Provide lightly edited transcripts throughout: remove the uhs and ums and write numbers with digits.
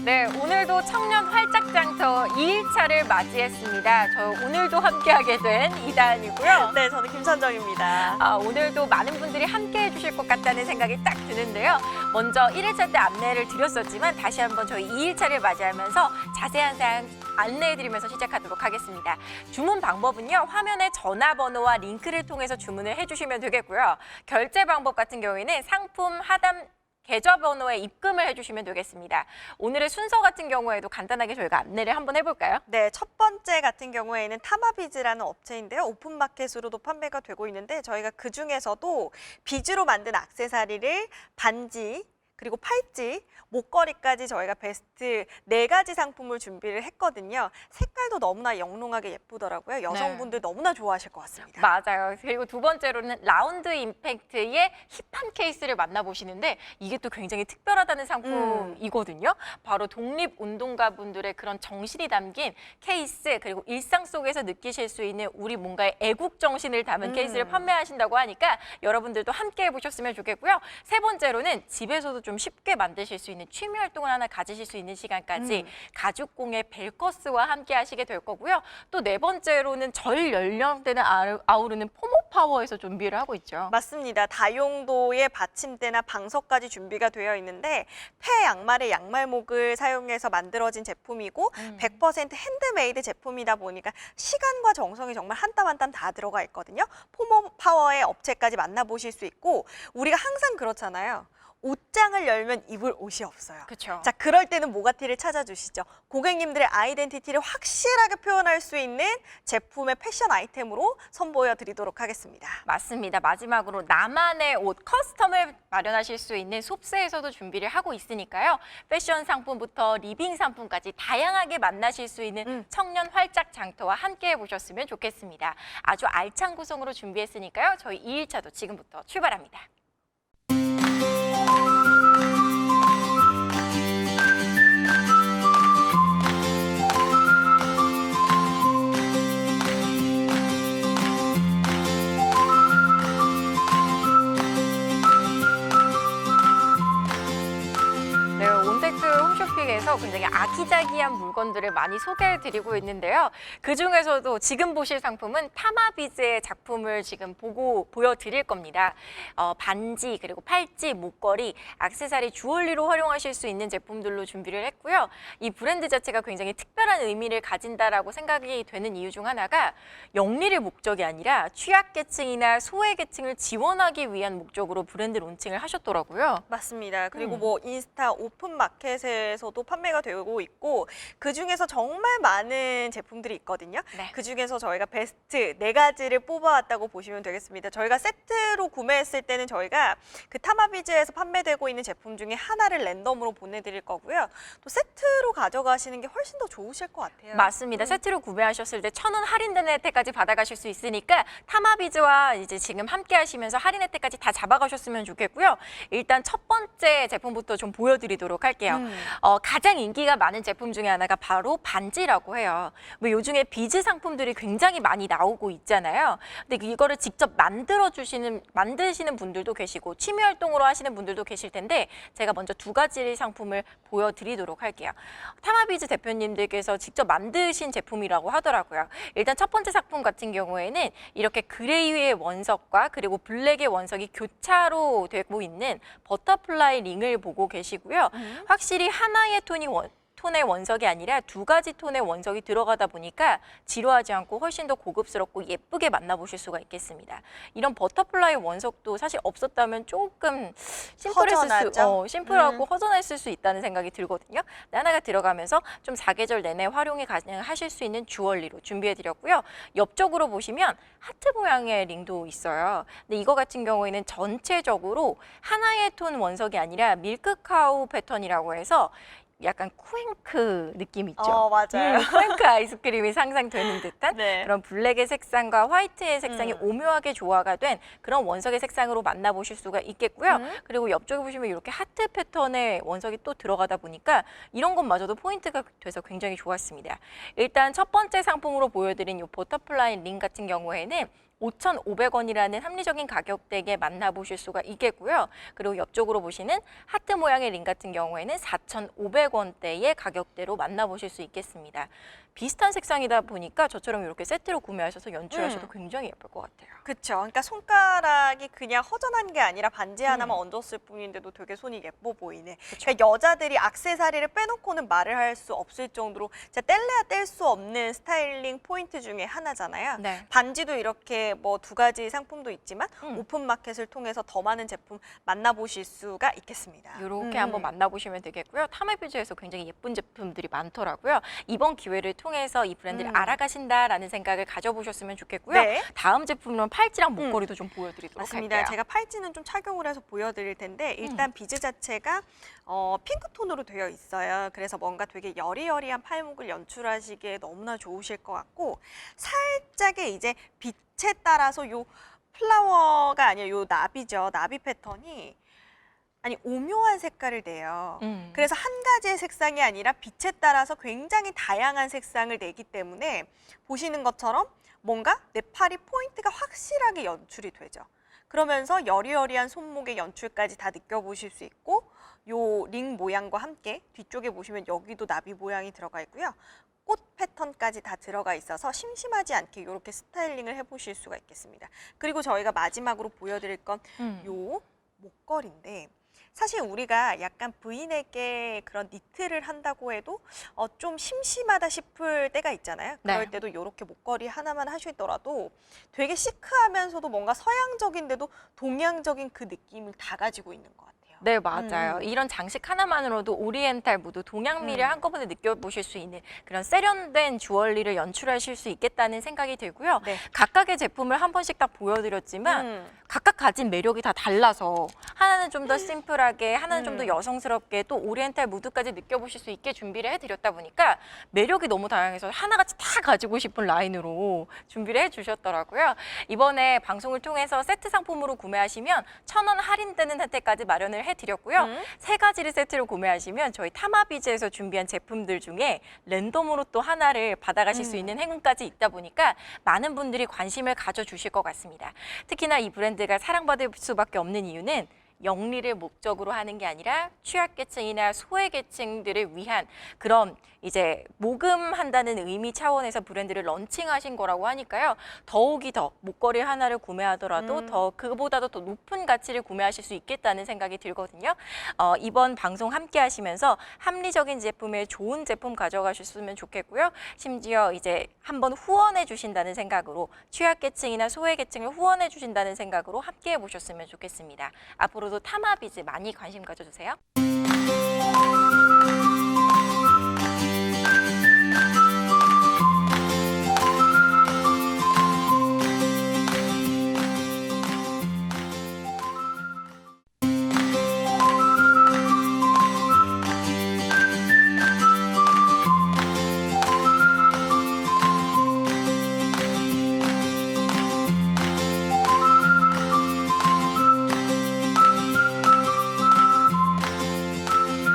네, 오늘도 청년 활짝장터 2일차를 맞이했습니다. 저 오늘도 함께하게 된 이다은이고요. 네, 저는 김선정입니다. 오늘도 많은 분들이 함께해 주실 것 같다는 생각이 딱 드는데요. 먼저 1일차 때 안내를 드렸었지만 다시 한번 저희 2일차를 맞이하면서 자세한 사항 안내해드리면서 시작하도록 하겠습니다. 주문 방법은요. 화면에 전화번호와 링크를 통해서 주문을 해주시면 되겠고요. 결제 방법 같은 경우에는 상품 하단 계좌번호에 입금을 해주시면 되겠습니다. 오늘의 순서 같은 경우에도 간단하게 저희가 안내를 한번 해볼까요? 네, 첫 번째 같은 경우에는 타마비즈라는 업체인데요. 오픈마켓으로도 판매가 되고 있는데 저희가 그중에서도 비즈로 만든 액세서리를 반지, 그리고 팔찌, 목걸이까지 저희가 베스트 4가지 상품을 준비를 했거든요. 색깔도 너무나 영롱하게 예쁘더라고요. 여성분들 너무나 좋아하실 것 같습니다. 맞아요. 그리고 두 번째로는 라운드 임팩트의 힙한 케이스를 만나보시는데 이게 또 굉장히 특별하다는 상품이거든요. 바로 독립운동가 분들의 그런 정신이 담긴 케이스, 그리고 일상 속에서 느끼실 수 있는 우리 뭔가의 애국 정신을 담은 케이스를 판매하신다고 하니까 여러분들도 함께 해보셨으면 좋겠고요. 세 번째로는 집에서도 좀 쉽게 만드실 수 있는 취미 활동을 하나 가지실 수 있는 시간까지 가죽공예 벨커스와 함께 하시게 될 거고요. 또 네 번째로는 전 연령대는 아우르는 포모파워에서 준비를 하고 있죠. 맞습니다. 다용도의 받침대나 방석까지 준비가 되어 있는데 폐 양말의 양말목을 사용해서 만들어진 제품이고 100% 핸드메이드 제품이다 보니까 시간과 정성이 정말 한 땀 한 땀 다 들어가 있거든요. 포모파워의 업체까지 만나보실 수 있고 우리가 항상 그렇잖아요. 옷장을 열면 입을 옷이 없어요. 그렇죠. 자, 그럴 때는 모가티를 찾아주시죠. 고객님들의 아이덴티티를 확실하게 표현할 수 있는 제품의 패션 아이템으로 선보여 드리도록 하겠습니다. 맞습니다. 마지막으로 나만의 옷, 커스텀을 마련하실 수 있는 솝스에서도 준비를 하고 있으니까요. 패션 상품부터 리빙 상품까지 다양하게 만나실 수 있는 청년 활짝 장터와 함께 해보셨으면 좋겠습니다. 아주 알찬 구성으로 준비했으니까요. 저희 2일차도 지금부터 출발합니다. 홈쇼핑에서 굉장히 아기자기한 물건들을 많이 소개해드리고 있는데요. 그중에서도 지금 보실 상품은 타마비즈의 작품을 지금 보여드릴 겁니다. 반지, 그리고 팔찌, 목걸이, 액세서리, 주얼리로 활용하실 수 있는 제품들로 준비를 했고요. 이 브랜드 자체가 굉장히 특별한 의미를 가진다라고 생각이 되는 이유 중 하나가 영리를 목적이 아니라 취약계층이나 소외계층을 지원하기 위한 목적으로 브랜드 론칭을 하셨더라고요. 맞습니다. 그리고 뭐 인스타 오픈마켓에서도 판매가 되고 있고 그중에서 정말 많은 제품들이 있거든요. 네. 그중에서 저희가 베스트 4가지를 뽑아왔다고 보시면 되겠습니다. 저희가 세트로 구매했을 때는 저희가 그 타마비즈에서 판매되고 있는 제품 중에 하나를 랜덤으로 보내드릴 거고요. 또 세트로 가져가시는 게 훨씬 더 좋으실 것 같아요. 맞습니다. 세트로 구매하셨을 때 1,000원 할인되는 혜택까지 받아가실 수 있으니까 타마비즈와 이제 지금 함께 하시면서 할인 혜택까지 다 잡아가셨으면 좋겠고요. 일단 첫 번째 제품부터 좀 보여드리도록 할게요. 가장 인기가 많은 제품 중에 하나가 바로 반지라고 해요. 뭐 요즘에 비즈 상품들이 굉장히 많이 나오고 있잖아요. 근데 이거를 직접 만드시는 분들도 계시고 취미 활동으로 하시는 분들도 계실 텐데 제가 먼저 2가지 상품을 보여드리도록 할게요. 타마비즈 대표님들께서 직접 만드신 제품이라고 하더라고요. 일단 첫 번째 상품 같은 경우에는 이렇게 그레이의 원석과 그리고 블랙의 원석이 교차로 되고 있는 버터플라이 링을 보고 계시고요. 확실히 하나의 톤의 원석이 아니라 2가지 톤의 원석이 들어가다 보니까 지루하지 않고 훨씬 더 고급스럽고 예쁘게 만나보실 수가 있겠습니다. 이런 버터플라이 원석도 사실 없었다면 조금 심플하고 허전했을 수 있다는 생각이 들거든요. 하나가 들어가면서 좀 사계절 내내 활용이 가능하실 수 있는 주얼리로 준비해드렸고요. 옆쪽으로 보시면 하트 모양의 링도 있어요. 근데 이거 같은 경우에는 전체적으로 하나의 톤 원석이 아니라 밀크카우 패턴이라고 해서 약간 쿠앤크 느낌 있죠? 맞아요. 쿠앤크 아이스크림이 상상되는 듯한 그런 블랙의 색상과 화이트의 색상이 오묘하게 조화가 된 그런 원석의 색상으로 만나보실 수가 있겠고요. 그리고 옆쪽에 보시면 이렇게 하트 패턴의 원석이 또 들어가다 보니까 이런 것마저도 포인트가 돼서 굉장히 좋았습니다. 일단 첫 번째 상품으로 보여드린 이 버터플라이 링 같은 경우에는 5,500원이라는 합리적인 가격대에 만나보실 수가 있겠고요. 그리고 옆쪽으로 보시는 하트 모양의 링 같은 경우에는 4,500원대의 가격대로 만나보실 수 있겠습니다. 비슷한 색상이다 보니까 저처럼 이렇게 세트로 구매하셔서 연출하셔도 굉장히 예쁠 것 같아요. 그렇죠. 그러니까 손가락이 그냥 허전한 게 아니라 반지 하나만 얹었을 뿐인데도 되게 손이 예뻐 보이네. 그러니까 여자들이 액세서리를 빼놓고는 말을 할 수 없을 정도로 진짜 뗄래야 뗄 수 없는 스타일링 포인트 중에 하나잖아요. 네. 반지도 이렇게 뭐 두 가지 상품도 있지만 오픈마켓을 통해서 더 많은 제품 만나보실 수가 있겠습니다. 이렇게 한번 만나보시면 되겠고요. 타마비즈에서 굉장히 예쁜 제품들이 많더라고요. 이번 기회를 통해서 이 브랜드를 알아가신다라는 생각을 가져보셨으면 좋겠고요. 네. 다음 제품은 팔찌랑 목걸이도 좀 보여드리도록 맞습니다. 할게요. 제가 팔찌는 좀 착용을 해서 보여드릴 텐데 일단 비즈 자체가 핑크톤으로 되어 있어요. 그래서 뭔가 되게 여리여리한 팔목을 연출하시기에 너무나 좋으실 것 같고 살짝의 이제 빛에 따라서 요 플라워가 아니라 요 나비죠. 나비 패턴이 아니 오묘한 색깔을 내요. 그래서 한 가지의 색상이 아니라 빛에 따라서 굉장히 다양한 색상을 내기 때문에 보시는 것처럼 뭔가 내 팔이 포인트가 확실하게 연출이 되죠. 그러면서 여리여리한 손목의 연출까지 다 느껴보실 수 있고 요 링 모양과 함께 뒤쪽에 보시면 여기도 나비 모양이 들어가 있고요. 꽃 패턴까지 다 들어가 있어서 심심하지 않게 이렇게 스타일링을 해보실 수가 있겠습니다. 그리고 저희가 마지막으로 보여드릴 건 요 목걸이인데 사실 우리가 약간 부인에게 그런 니트를 한다고 해도 좀 심심하다 싶을 때가 있잖아요. 그럴 네. 때도 이렇게 목걸이 하나만 하시더라도 되게 시크하면서도 뭔가 서양적인데도 동양적인 그 느낌을 다 가지고 있는 것 같아요. 네, 맞아요. 이런 장식 하나만으로도 오리엔탈 무드, 동양미를 한꺼번에 느껴보실 수 있는 그런 세련된 주얼리를 연출하실 수 있겠다는 생각이 들고요. 네. 각각의 제품을 한 번씩 딱 보여드렸지만 각각 가진 매력이 다 달라서 하나는 좀 더 심플하게, 하나는 좀 더 여성스럽게 또 오리엔탈 무드까지 느껴보실 수 있게 준비를 해드렸다 보니까 매력이 너무 다양해서 하나같이 다 가지고 싶은 라인으로 준비를 해주셨더라고요. 이번에 방송을 통해서 세트 상품으로 구매하시면 1,000원 할인되는 혜택까지 마련을 해드렸고요. 세 가지를 세트로 구매하시면 저희 타마비즈에서 준비한 제품들 중에 랜덤으로 또 하나를 받아가실 수 있는 행운까지 있다 보니까 많은 분들이 관심을 가져주실 것 같습니다. 특히나 이 브랜드가 사랑받을 수밖에 없는 이유는 영리를 목적으로 하는 게 아니라 취약계층이나 소외계층들을 위한 그런 이제 모금한다는 의미 차원에서 브랜드를 런칭하신 거라고 하니까요. 더욱이 더 목걸이 하나를 구매하더라도 더 그보다도 더 높은 가치를 구매하실 수 있겠다는 생각이 들거든요. 이번 방송 함께 하시면서 합리적인 제품에 좋은 제품 가져가셨으면 좋겠고요. 심지어 이제 한번 후원해 주신다는 생각으로 취약계층이나 소외계층을 후원해 주신다는 생각으로 함께 해보셨으면 좋겠습니다. 앞으로도 타마비즈 많이 관심 가져주세요.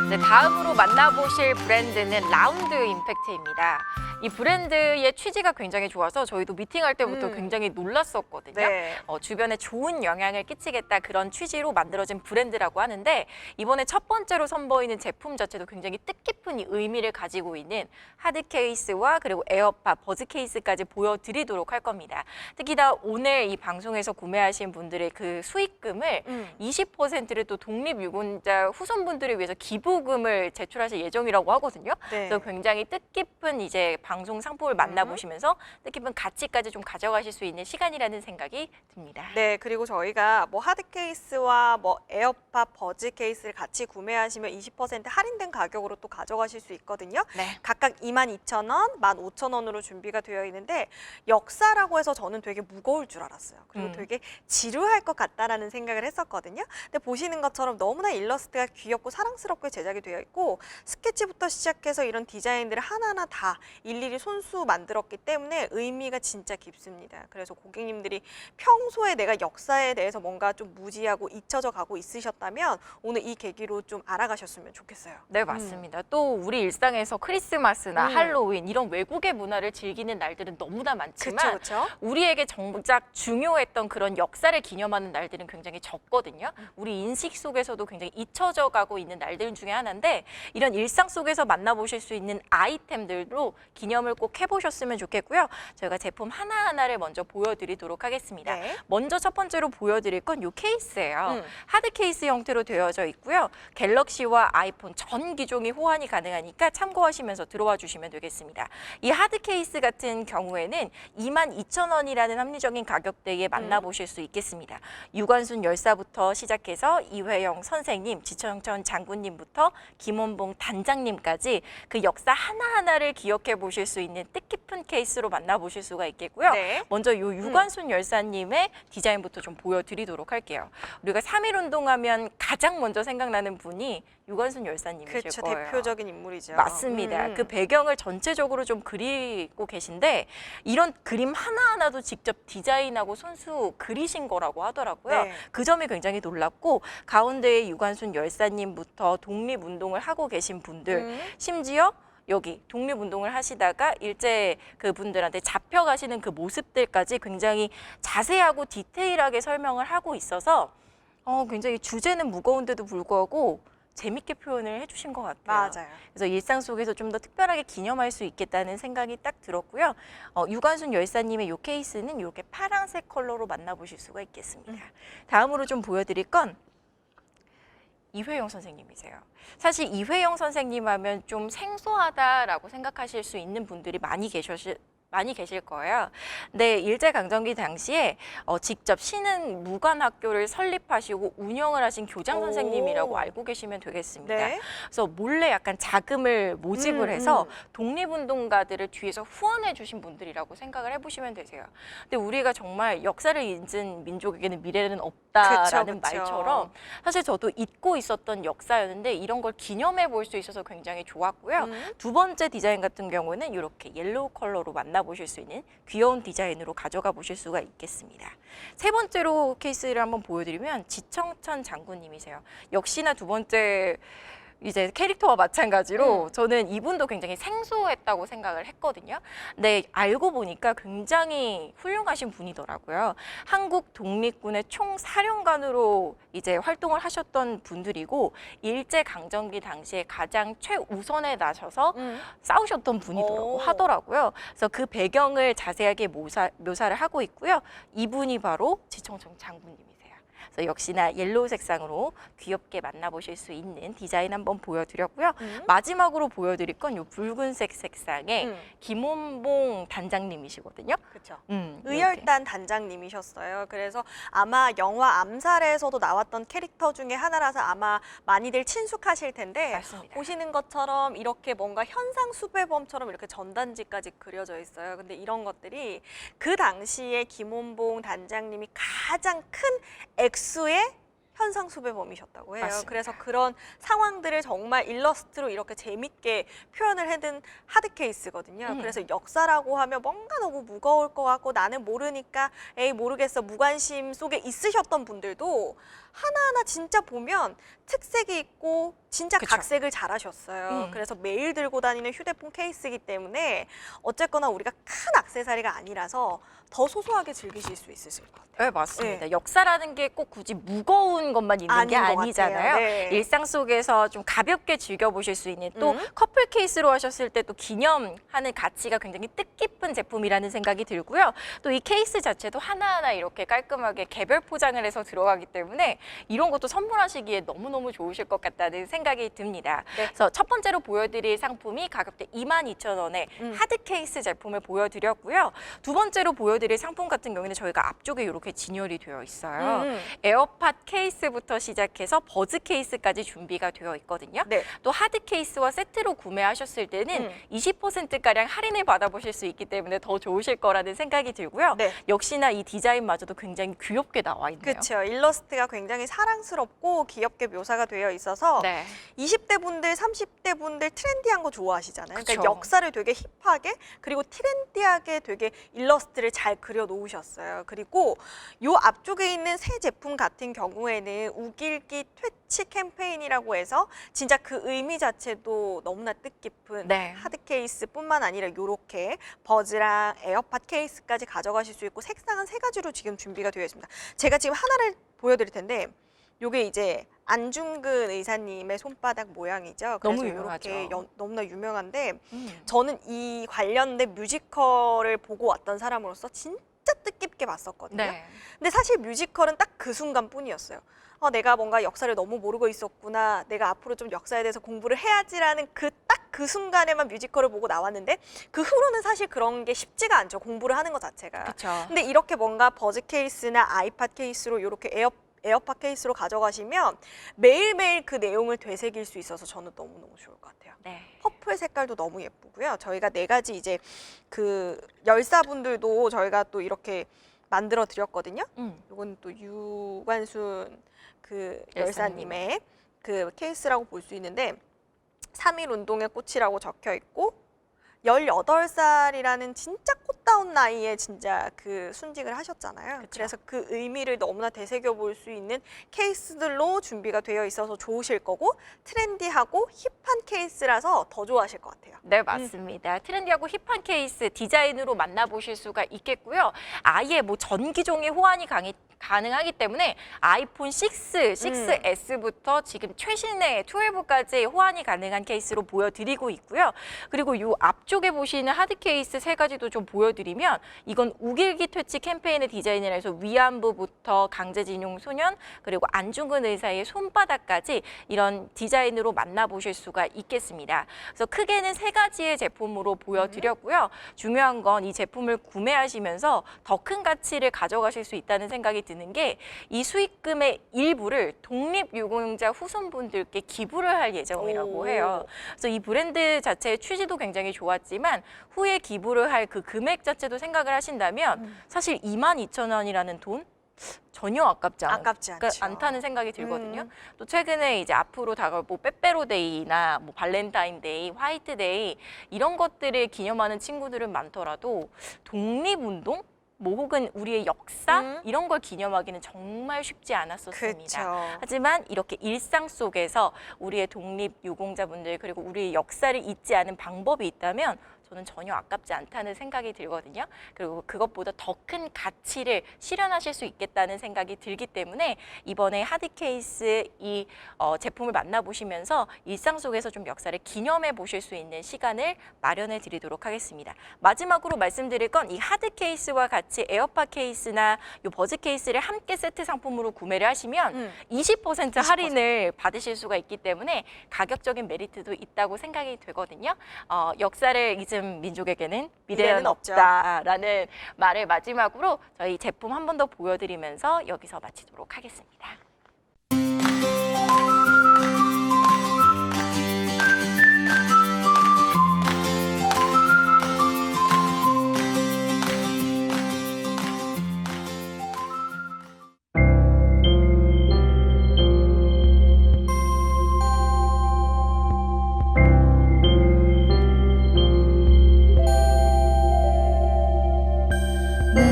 네, 다음으로 만나보실 브랜드는 라운드 임팩트입니다. 이 브랜드의 취지가 굉장히 좋아서 저희도 미팅할 때부터 굉장히 놀랐었거든요. 네. 주변에 좋은 영향을 끼치겠다 그런 취지로 만들어진 브랜드라고 하는데 이번에 첫 번째로 선보이는 제품 자체도 굉장히 뜻깊은 의미를 가지고 있는 하드 케이스와 그리고 에어팟, 버즈 케이스까지 보여드리도록 할 겁니다. 특히나 오늘 이 방송에서 구매하신 분들의 그 수익금을 20%를 또 독립유공자 후손분들을 위해서 기부금을 제출하실 예정이라고 하거든요. 네. 그래서 굉장히 뜻깊은 이제 방송 상품을 만나보시면서 뜻깊은 가치까지 좀 가져가실 수 있는 시간이라는 생각이 듭니다. 네, 그리고 저희가 뭐 하드 케이스와 뭐 에어팟 버즈 케이스를 같이 구매하시면 20% 할인된 가격으로 또 가져가실 수 있거든요. 네. 각각 22,000원, 15,000원으로 준비가 되어 있는데 역사라고 해서 저는 되게 무거울 줄 알았어요. 그리고 되게 지루할 것 같다라는 생각을 했었거든요. 근데 보시는 것처럼 너무나 일러스트가 귀엽고 사랑스럽게 제작이 되어 있고 스케치부터 시작해서 이런 디자인들을 하나하나 다 일일이 일일이 손수 만들었기 때문에 의미가 진짜 깊습니다. 그래서 고객님들이 평소에 내가 역사에 대해서 뭔가 좀 무지하고 잊혀져 가고 있으셨다면 오늘 이 계기로 좀 알아가셨으면 좋겠어요. 네, 맞습니다. 또 우리 일상에서 크리스마스나 음. 할로윈 이런 외국의 문화를 즐기는 날들은 너무나 많지만 그렇죠. 우리에게 정작 중요했던 그런 역사를 기념하는 날들은 굉장히 적거든요. 우리 인식 속에서도 굉장히 잊혀져 가고 있는 날들 중에 하나인데 이런 일상 속에서 만나보실 수 있는 아이템들로 기념을 꼭 해보셨으면 좋겠고요. 저희가 제품 하나하나를 먼저 보여드리도록 하겠습니다. 네. 먼저 첫 번째로 보여드릴 건 이 케이스예요. 음. 하드 케이스 형태로 되어져 있고요. 갤럭시와 아이폰 전 기종이 호환이 가능하니까 참고하시면서 들어와 주시면 되겠습니다. 이 하드 케이스 같은 경우에는 22,000원이라는 합리적인 가격대에 만나보실 수 있겠습니다. 유관순 열사부터 시작해서 이회영 선생님, 지청천 장군님부터 김원봉 단장님까지 그 역사 하나하나를 기억해 보실 수 있는 뜻깊은 케이스로 만나보실 수가 있겠고요. 네. 먼저 이 유관순 열사님의 디자인부터 좀 보여드리도록 할게요. 우리가 3.1 운동하면 가장 먼저 생각나는 분이 유관순 열사님이실 그렇죠. 거예요. 대표적인 인물이죠. 맞습니다. 그 배경을 전체적으로 좀 그리고 계신데 이런 그림 하나하나도 직접 디자인하고 손수 그리신 거라고 하더라고요. 네. 그 점이 굉장히 놀랍고 가운데에 유관순 열사님부터 독립운동을 하고 계신 분들 심지어 여기 독립운동을 하시다가 일제 그분들한테 잡혀가시는 그 모습들까지 굉장히 자세하고 디테일하게 설명을 하고 있어서 굉장히 주제는 무거운데도 불구하고 재밌게 표현을 해주신 것 같아요. 맞아요. 그래서 일상 속에서 좀 더 특별하게 기념할 수 있겠다는 생각이 딱 들었고요. 유관순 열사님의 이 케이스는 이렇게 파란색 컬러로 만나보실 수가 있겠습니다. 다음으로 좀 보여드릴 건 이회영 선생님이세요. 사실 이회영 선생님 하면 좀 생소하다라고 생각하실 수 있는 분들이 많이 계실 거예요. 네, 일제강점기 당시에 직접 신흥 무관학교를 설립하시고 운영을 하신 교장 오. 선생님이라고 알고 계시면 되겠습니다. 네. 그래서 몰래 약간 자금을 모집을 해서 독립운동가들을 뒤에서 후원해 주신 분들이라고 생각을 해보시면 되세요. 근데 우리가 정말 역사를 잊은 민족에게는 미래는 없다라는 그쵸, 그쵸. 말처럼 사실 저도 잊고 있었던 역사였는데 이런 걸 기념해 볼 수 있어서 굉장히 좋았고요. 두 번째 디자인 같은 경우는 이렇게 옐로우 컬러로 만나보실 수 있는 귀여운 디자인으로 가져가 보실 수가 있겠습니다. 세 번째로 케이스를 한번 보여드리면 지청천 장군님이세요. 역시나 두 번째 이제 캐릭터와 마찬가지로 저는 이분도 굉장히 생소했다고 생각을 했거든요. 근데 알고 보니까 굉장히 훌륭하신 분이더라고요. 한국 독립군의 총사령관으로 이제 활동을 하셨던 분들이고 일제강점기 당시에 가장 최우선에 나서서 싸우셨던 분이더라고 오. 하더라고요. 그래서 그 배경을 자세하게 묘사를 하고 있고요. 이분이 바로 지청천 장군님이세요. 그래서 역시나 옐로우 색상으로 귀엽게 만나보실 수 있는 디자인 한번 보여드렸고요. 마지막으로 보여드릴 건 이 붉은색 색상의 김원봉 단장님이시거든요. 그렇죠. 이렇게. 의열단 단장님이셨어요. 그래서 아마 영화 암살에서도 나왔던 캐릭터 중에 하나라서 아마 많이들 친숙하실 텐데 맞습니다. 보시는 것처럼 이렇게 뭔가 현상 수배범처럼 이렇게 전단지까지 그려져 있어요. 근데 이런 것들이 그 당시에 김원봉 단장님이 가장 큰 액수의 현상 수배범이셨다고 해요. 맞습니다. 그래서 그런 상황들을 정말 일러스트로 이렇게 재밌게 표현을 해둔 하드 케이스거든요. 그래서 역사라고 하면 뭔가 너무 무거울 것 같고 나는 모르니까 에이 모르겠어 무관심 속에 있으셨던 분들도 하나하나 진짜 보면 특색이 있고 진짜 그쵸. 각색을 잘하셨어요. 그래서 매일 들고 다니는 휴대폰 케이스이기 때문에 어쨌거나 우리가 큰 액세서리가 아니라서 더 소소하게 즐기실 수 있으실 것 같아요. 네, 맞습니다. 역사라는 게 꼭 굳이 무거운 것만 있는 게 아닌 것 아니잖아요. 같아요. 네. 일상 속에서 좀 가볍게 즐겨보실 수 있는 또 커플 케이스로 하셨을 때 또 기념하는 가치가 굉장히 뜻깊은 제품이라는 생각이 들고요. 또 이 케이스 자체도 하나하나 이렇게 깔끔하게 개별 포장을 해서 들어가기 때문에 이런 것도 선물하시기에 너무너무 좋으실 것 같다는 생각이 듭니다. 네. 그래서 첫 번째로 보여드릴 상품이 가격대 22,000원의 하드 케이스 제품을 보여드렸고요. 두 번째로 보여드릴 상품 같은 경우에는 저희가 앞쪽에 이렇게 진열이 되어 있어요. 에어팟 케이스 케이스부터 시작해서 버즈 케이스까지 준비가 되어 있거든요. 네. 또 하드 케이스와 세트로 구매하셨을 때는 20%가량 할인을 받아보실 수 있기 때문에 더 좋으실 거라는 생각이 들고요. 네. 역시나 이 디자인마저도 굉장히 귀엽게 나와 있네요. 그렇죠. 일러스트가 굉장히 사랑스럽고 귀엽게 묘사가 되어 있어서 네. 20대 분들, 30대 분들 트렌디한 거 좋아하시잖아요. 그쵸. 그러니까 역사를 되게 힙하게 그리고 트렌디하게 되게 일러스트를 잘 그려 놓으셨어요. 그리고 요 앞쪽에 있는 새 제품 같은 경우에는 우길기 퇴치 캠페인이라고 해서 진짜 그 의미 자체도 너무나 뜻깊은 네. 하드 케이스뿐만 아니라 요렇게 버즈랑 에어팟 케이스까지 가져가실 수 있고 색상은 3가지로 지금 준비가 되어 있습니다. 제가 지금 하나를 보여드릴 텐데 요게 이제 안중근 의사님의 손바닥 모양이죠. 너무 그래서 유명하죠. 요렇게 너무나 유명한데 음. 저는 이 관련된 뮤지컬을 보고 왔던 사람으로서 진짜 뜻깊게 봤었거든요. 네. 근데 사실 뮤지컬은 딱 그 순간뿐이었어요. 내가 뭔가 역사를 너무 모르고 있었구나. 내가 앞으로 좀 역사에 대해서 공부를 해야지라는 그 순간에만 뮤지컬을 보고 나왔는데 그 후로는 사실 그런 게 쉽지가 않죠. 공부를 하는 것 자체가. 그렇죠. 근데 이렇게 뭔가 버즈 케이스나 아이팟 케이스로 이렇게 에어팟 케이스로 가져가시면 매일매일 그 내용을 되새길 수 있어서 저는 너무너무 좋을 것 같아요. 네. 퍼플 색깔도 너무 예쁘고요. 저희가 4가지 이제 그 열사분들도 저희가 또 이렇게 만들어 드렸거든요. 이건 또 유관순 그 열사님의 그 케이스라고 볼 수 있는데 3.1 운동의 꽃이라고 적혀 있고 18살이라는 진짜 꽃다운 나이에 진짜 그 순직을 하셨잖아요. 그쵸. 그래서 그 의미를 너무나 되새겨 볼 수 있는 케이스들로 준비가 되어 있어서 좋으실 거고 트렌디하고 힙한 케이스라서 더 좋아하실 것 같아요. 네, 맞습니다. 트렌디하고 힙한 케이스 디자인으로 만나보실 수가 있겠고요. 아예 뭐 전 기종의 호환이 가능하기 때문에 아이폰 6, 6S부터 지금 최신의 12까지 호환이 가능한 케이스로 보여드리고 있고요. 그리고 이 앞쪽에 보시는 하드 케이스 3가지도 좀 보여드리면 이건 우길기 퇴치 캠페인의 디자인이라 해서 위안부부터 강제징용 소년 그리고 안중근 의사의 손바닥까지 이런 디자인으로 만나보실 수가 있겠습니다. 그래서 크게는 3가지의 제품으로 보여드렸고요. 중요한 건 이 제품을 구매하시면서 더 큰 가치를 가져가실 수 있다는 생각이 드는 게 이 수익금의 일부를 독립유공자 후손분들께 기부를 할 예정이라고 해요. 그래서 이 브랜드 자체의 취지도 굉장히 좋았지만 후에 기부를 할 그 금액 자체도 생각을 하신다면 사실 22,000원이라는 돈 전혀 아깝지 아깝지 않다는 생각이 들거든요. 또 최근에 이제 앞으로 다가올 뭐 빼빼로데이나 뭐 발렌타인데이, 화이트데이 이런 것들을 기념하는 친구들은 많더라도 독립운동 뭐 혹은 우리의 역사 이런 걸 기념하기는 정말 쉽지 않았었습니다. 그쵸. 하지만 이렇게 일상 속에서 우리의 독립 유공자분들 그리고 우리의 역사를 잊지 않은 방법이 있다면 저는 전혀 아깝지 않다는 생각이 들거든요. 그리고 그것보다 더 큰 가치를 실현하실 수 있겠다는 생각이 들기 때문에 이번에 하드 케이스 이 제품을 만나보시면서 일상 속에서 좀 역사를 기념해 보실 수 있는 시간을 마련해 드리도록 하겠습니다. 마지막으로 말씀드릴 건 이 하드 케이스와 같이 에어팟 케이스나 이 버즈 케이스를 함께 세트 상품으로 구매를 하시면 20% 할인을 받으실 수가 있기 때문에 가격적인 메리트도 있다고 생각이 되거든요. 역사를 잊은 민족에게는 미래는 없죠. 없다라는 말을 마지막으로 저희 제품 한 번 더 보여드리면서 여기서 마치도록 하겠습니다.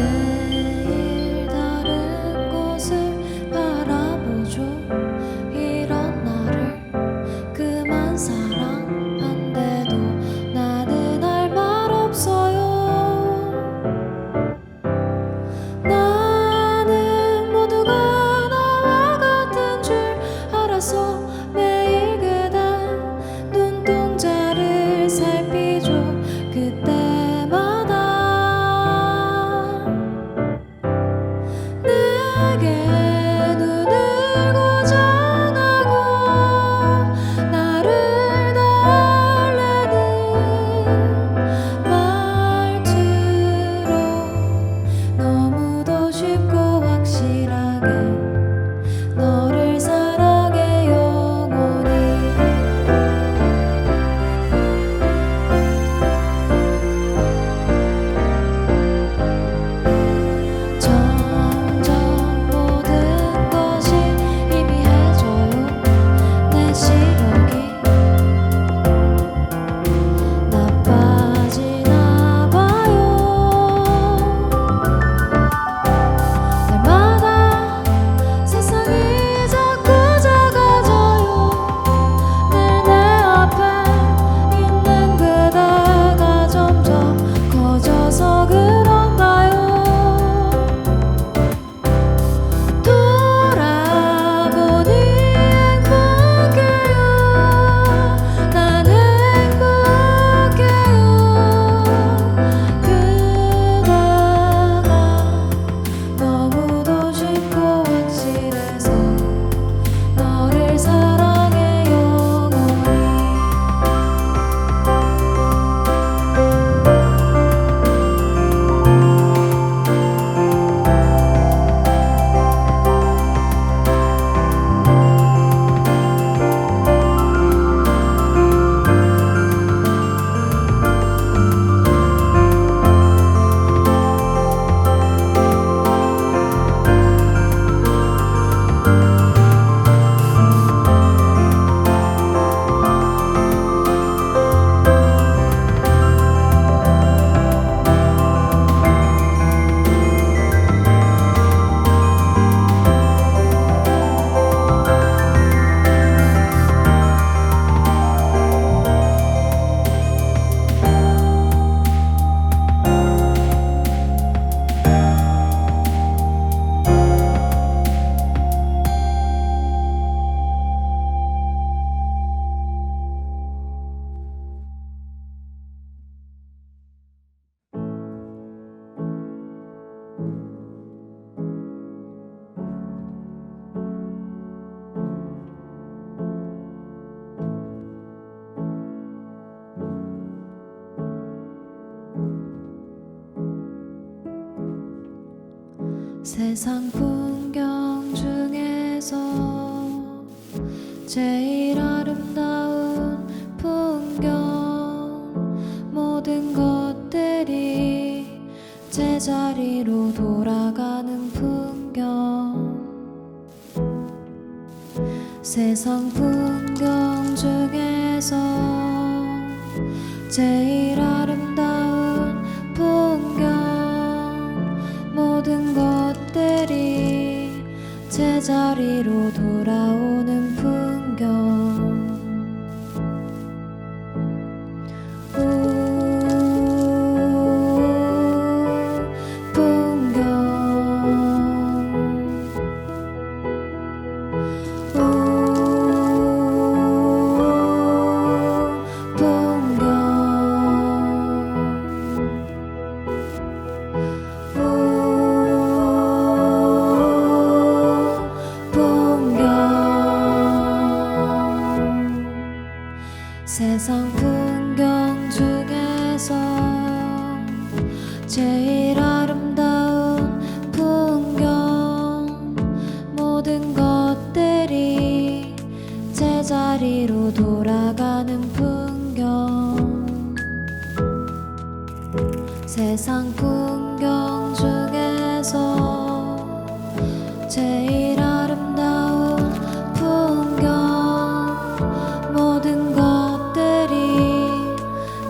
매일 다른 곳을 바라보며 세상 풍경 중에서 제일 아름다운 풍경, 모든 것들이 제자리로 돌아가는 풍경. 세상 풍경 중에서 제일 아름다운 풍경, 모든 것들이 제자리로 돌아오는 풍경. 세상 풍경 중에서 제일 아름다운 풍경, 모든 것들이 제자리로 돌아가는 풍경. 세상 풍경 중에서 제일 아름다운 풍경, 모든 것들이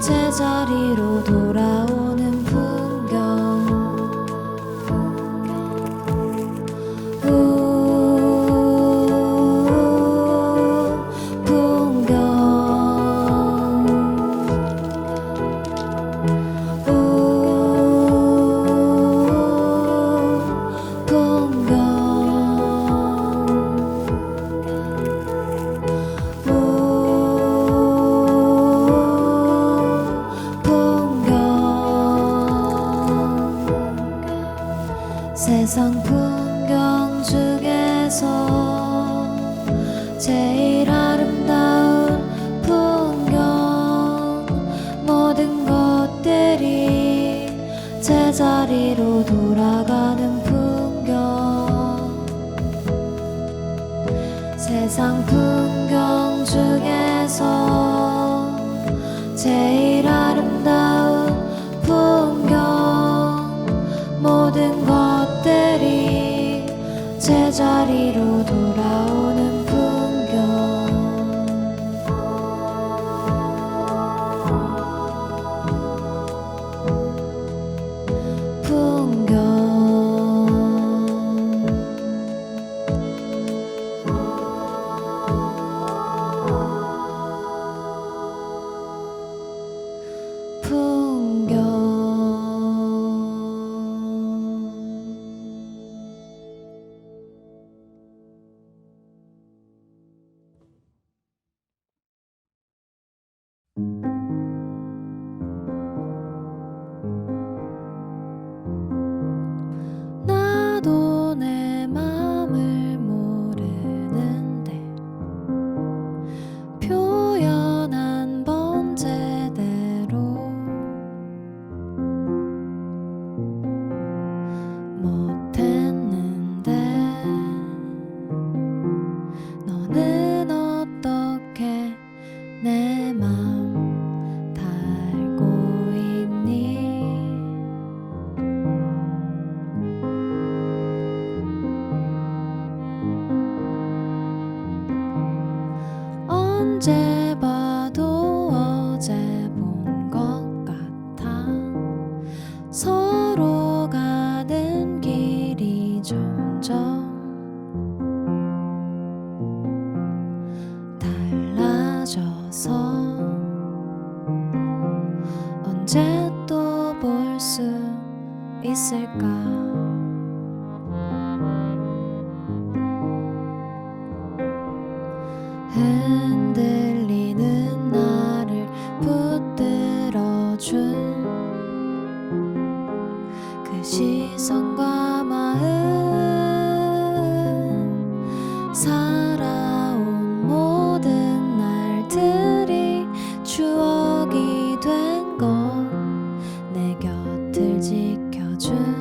제자리로 돌아오는 풍경. 세상 풍경 중에서 제일 아름다운 풍경, 모든 것들이 제자리로 돌아가는 풍경. 세상 풍경 중에서 제일 아름다운 풍경, 모든 것들이 제자리로 돌아오는 풍경. 나도 내 맘을 모르는데 표현 한 번 제대로 못했는데 너는 어떻게 내 맘 달고 있니? 언제 봐도 어제 본 것 같아. 서로 가는 길이 점점 달라져서 언제 또 볼 수 있을까? 흔들리는 나를 붙들어준 그 시선과 마음, 살아온 모든 날들이 추억이 된 건 내 곁을 지켜준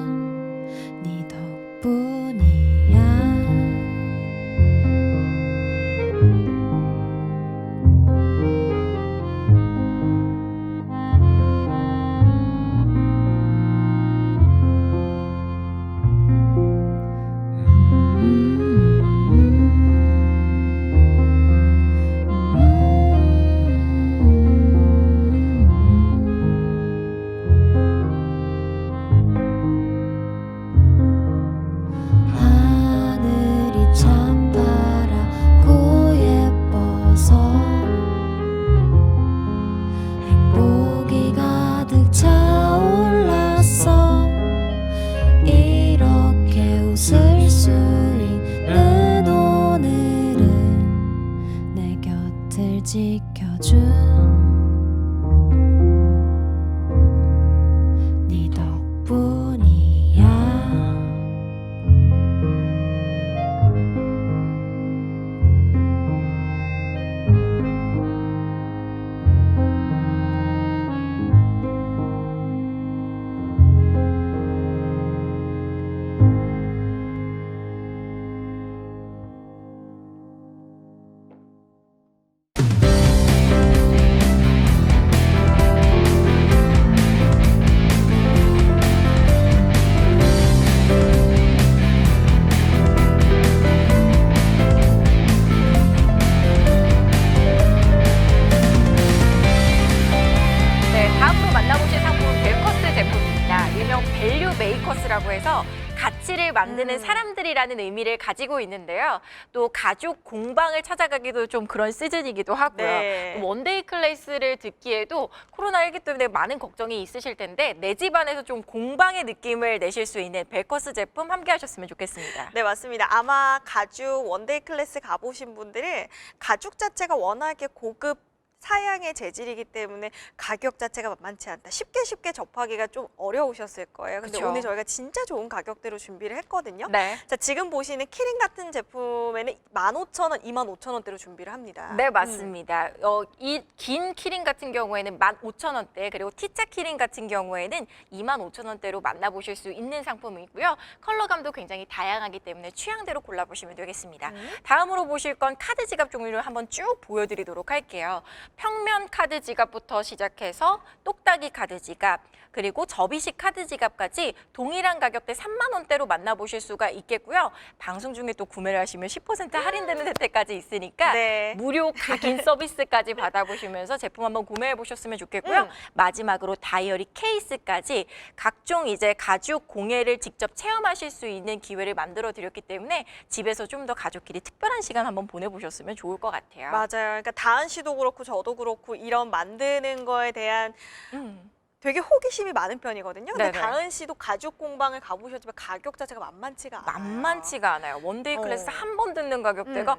다음으로 만나보실 상품은 벨커스 제품입니다. 일명 밸류 메이커스라고 해서 가치를 만드는 사람들이라는 의미를 가지고 있는데요. 또 가죽 공방을 찾아가기도 좀 그런 시즌이기도 하고요. 네. 또 원데이 클래스를 듣기에도 코로나19 때문에 많은 걱정이 있으실 텐데 내 집안에서 좀 공방의 느낌을 내실 수 있는 벨커스 제품 함께 하셨으면 좋겠습니다. 네, 맞습니다. 아마 가죽 원데이 클래스 가보신 분들은 가죽 자체가 워낙에 고급 사양의 재질이기 때문에 가격 자체가 만만치 않다. 쉽게 접하기가 좀 어려우셨을 거예요. 근데 그쵸. 오늘 저희가 진짜 좋은 가격대로 준비를 했거든요. 네. 자, 지금 보시는 키링 같은 제품에는 15,000원, 25,000원대로 준비를 합니다. 네, 맞습니다. 이 긴 키링 같은 경우에는 15,000원대, 그리고 T자 키링 같은 경우에는 25,000원대로 만나보실 수 있는 상품이고요. 컬러감도 굉장히 다양하기 때문에 취향대로 골라보시면 되겠습니다. 다음으로 보실 건 카드 지갑 종류를 한번 쭉 보여드리도록 할게요. 평면 카드 지갑부터 시작해서 똑딱이 카드 지갑, 그리고 접이식 카드 지갑까지 동일한 가격대 3만 원대로 만나보실 수가 있겠고요. 방송 중에 또 구매를 하시면 10% 할인되는 혜택까지 있으니까 네. 무료 각인 서비스까지 받아보시면서 제품 한번 구매해 보셨으면 좋겠고요. 마지막으로 다이어리 케이스까지 각종 이제 가죽 공예를 직접 체험하실 수 있는 기회를 만들어 드렸기 때문에 집에서 좀 더 가족끼리 특별한 시간 한번 보내보셨으면 좋을 것 같아요. 맞아요. 그러니까 다은 씨도 그렇고 저도 그렇고 이런 만드는 거에 대한 되게 호기심이 많은 편이거든요. 근데 네네. 다은 씨도 가죽 공방을 가보셨지만 가격 자체가 만만치가 않아요. 만만치가 않아요. 원데이 클래스 어. 한 번 듣는 가격대가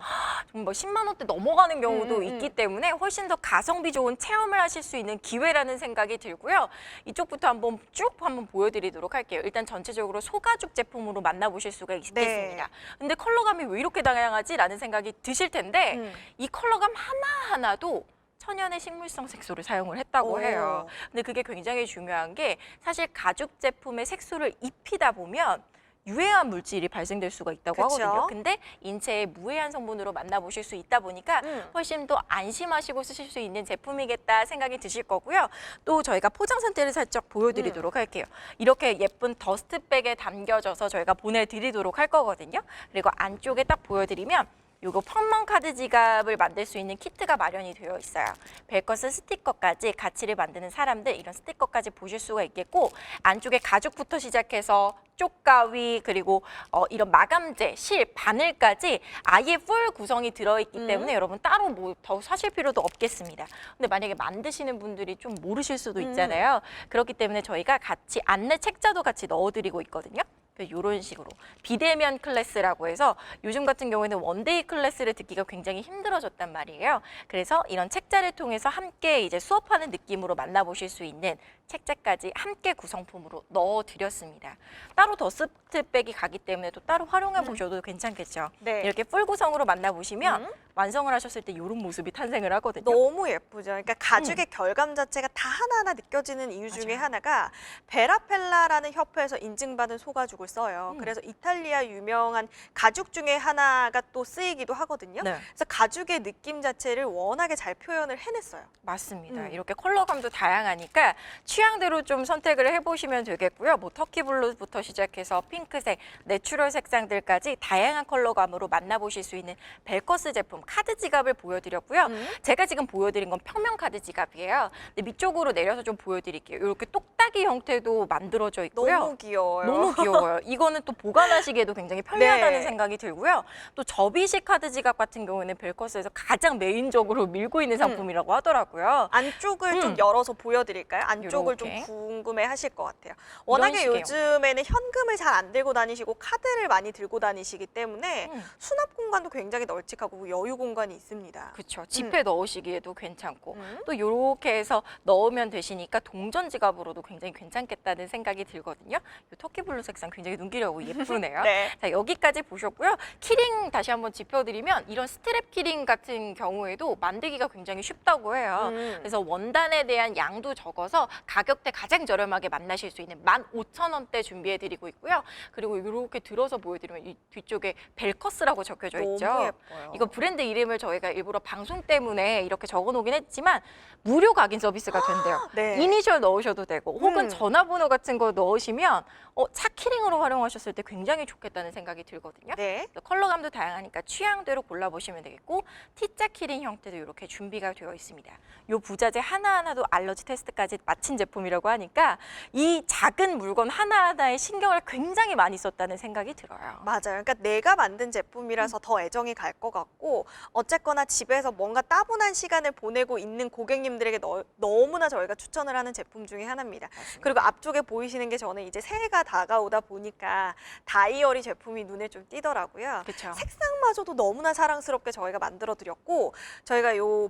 정말 10만 원대 넘어가는 경우도 있기 때문에 훨씬 더 가성비 좋은 체험을 하실 수 있는 기회라는 생각이 들고요. 이쪽부터 한번 쭉 한번 보여드리도록 할게요. 일단 전체적으로 소가죽 제품으로 만나보실 수가 있겠습니다. 근데 컬러감이 왜 이렇게 다양하지? 라는 생각이 드실 텐데 이 컬러감 하나하나도 천연의 식물성 색소를 사용을 했다고 오. 해요. 근데 그게 굉장히 중요한 게 사실 가죽 제품의 색소를 입히다 보면 유해한 물질이 발생될 수가 있다고 그쵸? 하거든요. 근데 인체에 무해한 성분으로 만나보실 수 있다 보니까 훨씬 더 안심하시고 쓰실 수 있는 제품이겠다 생각이 드실 거고요. 또 저희가 포장 상태를 살짝 보여드리도록 할게요. 이렇게 예쁜 더스트백에 담겨져서 저희가 보내드리도록 할 거거든요. 그리고 안쪽에 딱 보여드리면 요거 펀먼 카드 지갑을 만들 수 있는 키트가 마련이 되어 있어요. 벨커스 스티커까지 가치를 만드는 사람들 이런 스티커까지 보실 수가 있겠고 안쪽에 가죽부터 시작해서 쪽가위 그리고 이런 마감재, 실, 바늘까지 아예 풀 구성이 들어있기 때문에 여러분 따로 뭐 더 사실 필요도 없겠습니다. 근데 만약에 만드시는 분들이 좀 모르실 수도 있잖아요. 그렇기 때문에 저희가 같이 안내 책자도 같이 넣어드리고 있거든요. 이런 식으로 비대면 클래스라고 해서 요즘 같은 경우에는 원데이 클래스를 듣기가 굉장히 힘들어졌단 말이에요. 그래서 이런 책자를 통해서 함께 이제 수업하는 느낌으로 만나보실 수 있는 책자까지 함께 구성품으로 넣어드렸습니다. 따로 더스트백이 가기 때문에 또 따로 활용해 보셔도 괜찮겠죠. 네. 이렇게 풀 구성으로 만나보시면 완성을 하셨을 때 이런 모습이 탄생을 하거든요. 너무 예쁘죠. 그러니까 가죽의 결감 자체가 다 하나하나 느껴지는 이유 중에 하나가 베라펠라라는 협회에서 인증받은 소가죽을 써요. 그래서 이탈리아 유명한 가죽 중에 하나가 또 쓰이기도 하거든요. 네. 그래서 가죽의 느낌 자체를 워낙에 잘 표현을 해냈어요. 맞습니다. 이렇게 컬러감도 다양하니까 취향대로 좀 선택을 해보시면 되겠고요. 뭐 터키 블루부터 시작해서 핑크색, 내추럴 색상들까지 다양한 컬러감으로 만나보실 수 있는 벨커스 제품 카드 지갑을 보여드렸고요. 제가 지금 보여드린 건 평면 카드 지갑이에요. 근데 밑쪽으로 내려서 좀 보여드릴게요. 이렇게 똑딱이 형태도 만들어져 있고요. 너무 귀여워요. 너무 귀여워요. 이거는 또 보관하시기에도 굉장히 편리하다는 네. 생각이 들고요. 또 접이식 카드 지갑 같은 경우에는 벨커스에서 가장 메인적으로 밀고 있는 상품이라고 하더라고요. 안쪽을 좀 열어서 보여드릴까요? 안쪽을 요렇게. 좀 궁금해 하실 것 같아요. 워낙에 식의 요즘에는 현금을 잘 안 들고 다니시고 카드를 많이 들고 다니시기 때문에 수납 공간도 굉장히 널찍하고 여유 공간이 있습니다. 그렇죠. 지폐 넣으시기에도 괜찮고 또 이렇게 해서 넣으면 되시니까 동전 지갑으로도 굉장히 괜찮겠다는 생각이 들거든요. 이 터키 블루 색상 굉장히 눈길하고 예쁘네요. 네. 자, 여기까지 보셨고요. 키링 다시 한번 짚어드리면 이런 스트랩 키링 같은 경우에도 만들기가 굉장히 쉽다고 해요. 그래서 원단에 대한 양도 적어서 가격대 가장 저렴하게 만나실 수 있는 15,000원대 준비해드리고 있고요. 그리고 이렇게 들어서 보여드리면 이 뒤쪽에 벨커스라고 적혀져 있죠. 너무 예뻐요. 이거 브랜드 이름을 저희가 일부러 방송 때문에 이렇게 적어놓긴 했지만 무료 각인 서비스가 된대요. 네. 이니셜 넣으셔도 되고 혹은 전화번호 같은 거 넣으시면 차 키링으로 활용하셨을 때 굉장히 좋겠다는 생각이 들거든요. 네. 컬러감도 다양하니까 취향대로 골라보시면 되겠고 T자 키링 형태도 이렇게 준비가 되어 있습니다. 이 부자재 하나하나도 알러지 테스트까지 마친 제품이라고 하니까 이 작은 물건 하나하나에 신경을 굉장히 많이 썼다는 생각이 들어요. 맞아요. 그러니까 내가 만든 제품이라서 더 애정이 갈 것 같고 어쨌거나 집에서 뭔가 따분한 시간을 보내고 있는 고객님들에게 너무나 저희가 추천을 하는 제품 중에 하나입니다. 그리고 앞쪽에 보이시는 게 저는 이제 새해가 다가오다 보니까 다이어리 제품이 눈에 좀 띄더라고요. 그렇죠. 색상마저도 너무나 사랑스럽게 저희가 만들어 드렸고 저희가 요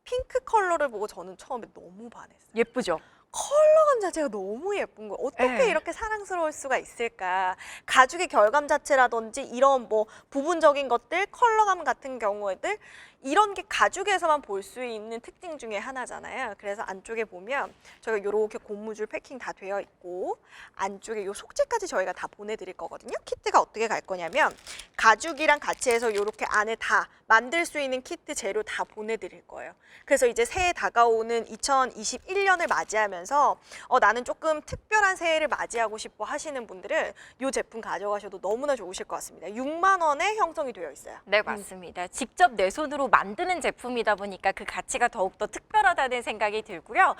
핑크 컬러를 보고 저는 처음에 너무 반했어요. 예쁘죠? 컬러감 자체가 너무 예쁜 거예요. 어떻게 네. 이렇게 사랑스러울 수가 있을까? 가죽의 결감 자체라든지 이런 뭐 부분적인 것들, 컬러감 같은 경우에들 이런 게 가죽에서만 볼 수 있는 특징 중에 하나잖아요. 그래서 안쪽에 보면 저희가 이렇게 고무줄 패킹 다 되어 있고 안쪽에 요 속재까지 저희가 다 보내드릴 거거든요. 키트가 어떻게 갈 거냐면 가죽이랑 같이 해서 이렇게 안에 다 만들 수 있는 키트 재료 다 보내드릴 거예요. 그래서 이제 새해 다가오는 2021년을 맞이하면서 나는 조금 특별한 새해를 맞이하고 싶어 하시는 분들은 이 제품 가져가셔도 너무나 좋으실 것 같습니다. 6만 원에 형성이 되어 있어요. 네, 맞습니다. 직접 내 손으로 만드는 제품이다 보니까 그 가치가 더욱더 특별하다는 생각이 들고요.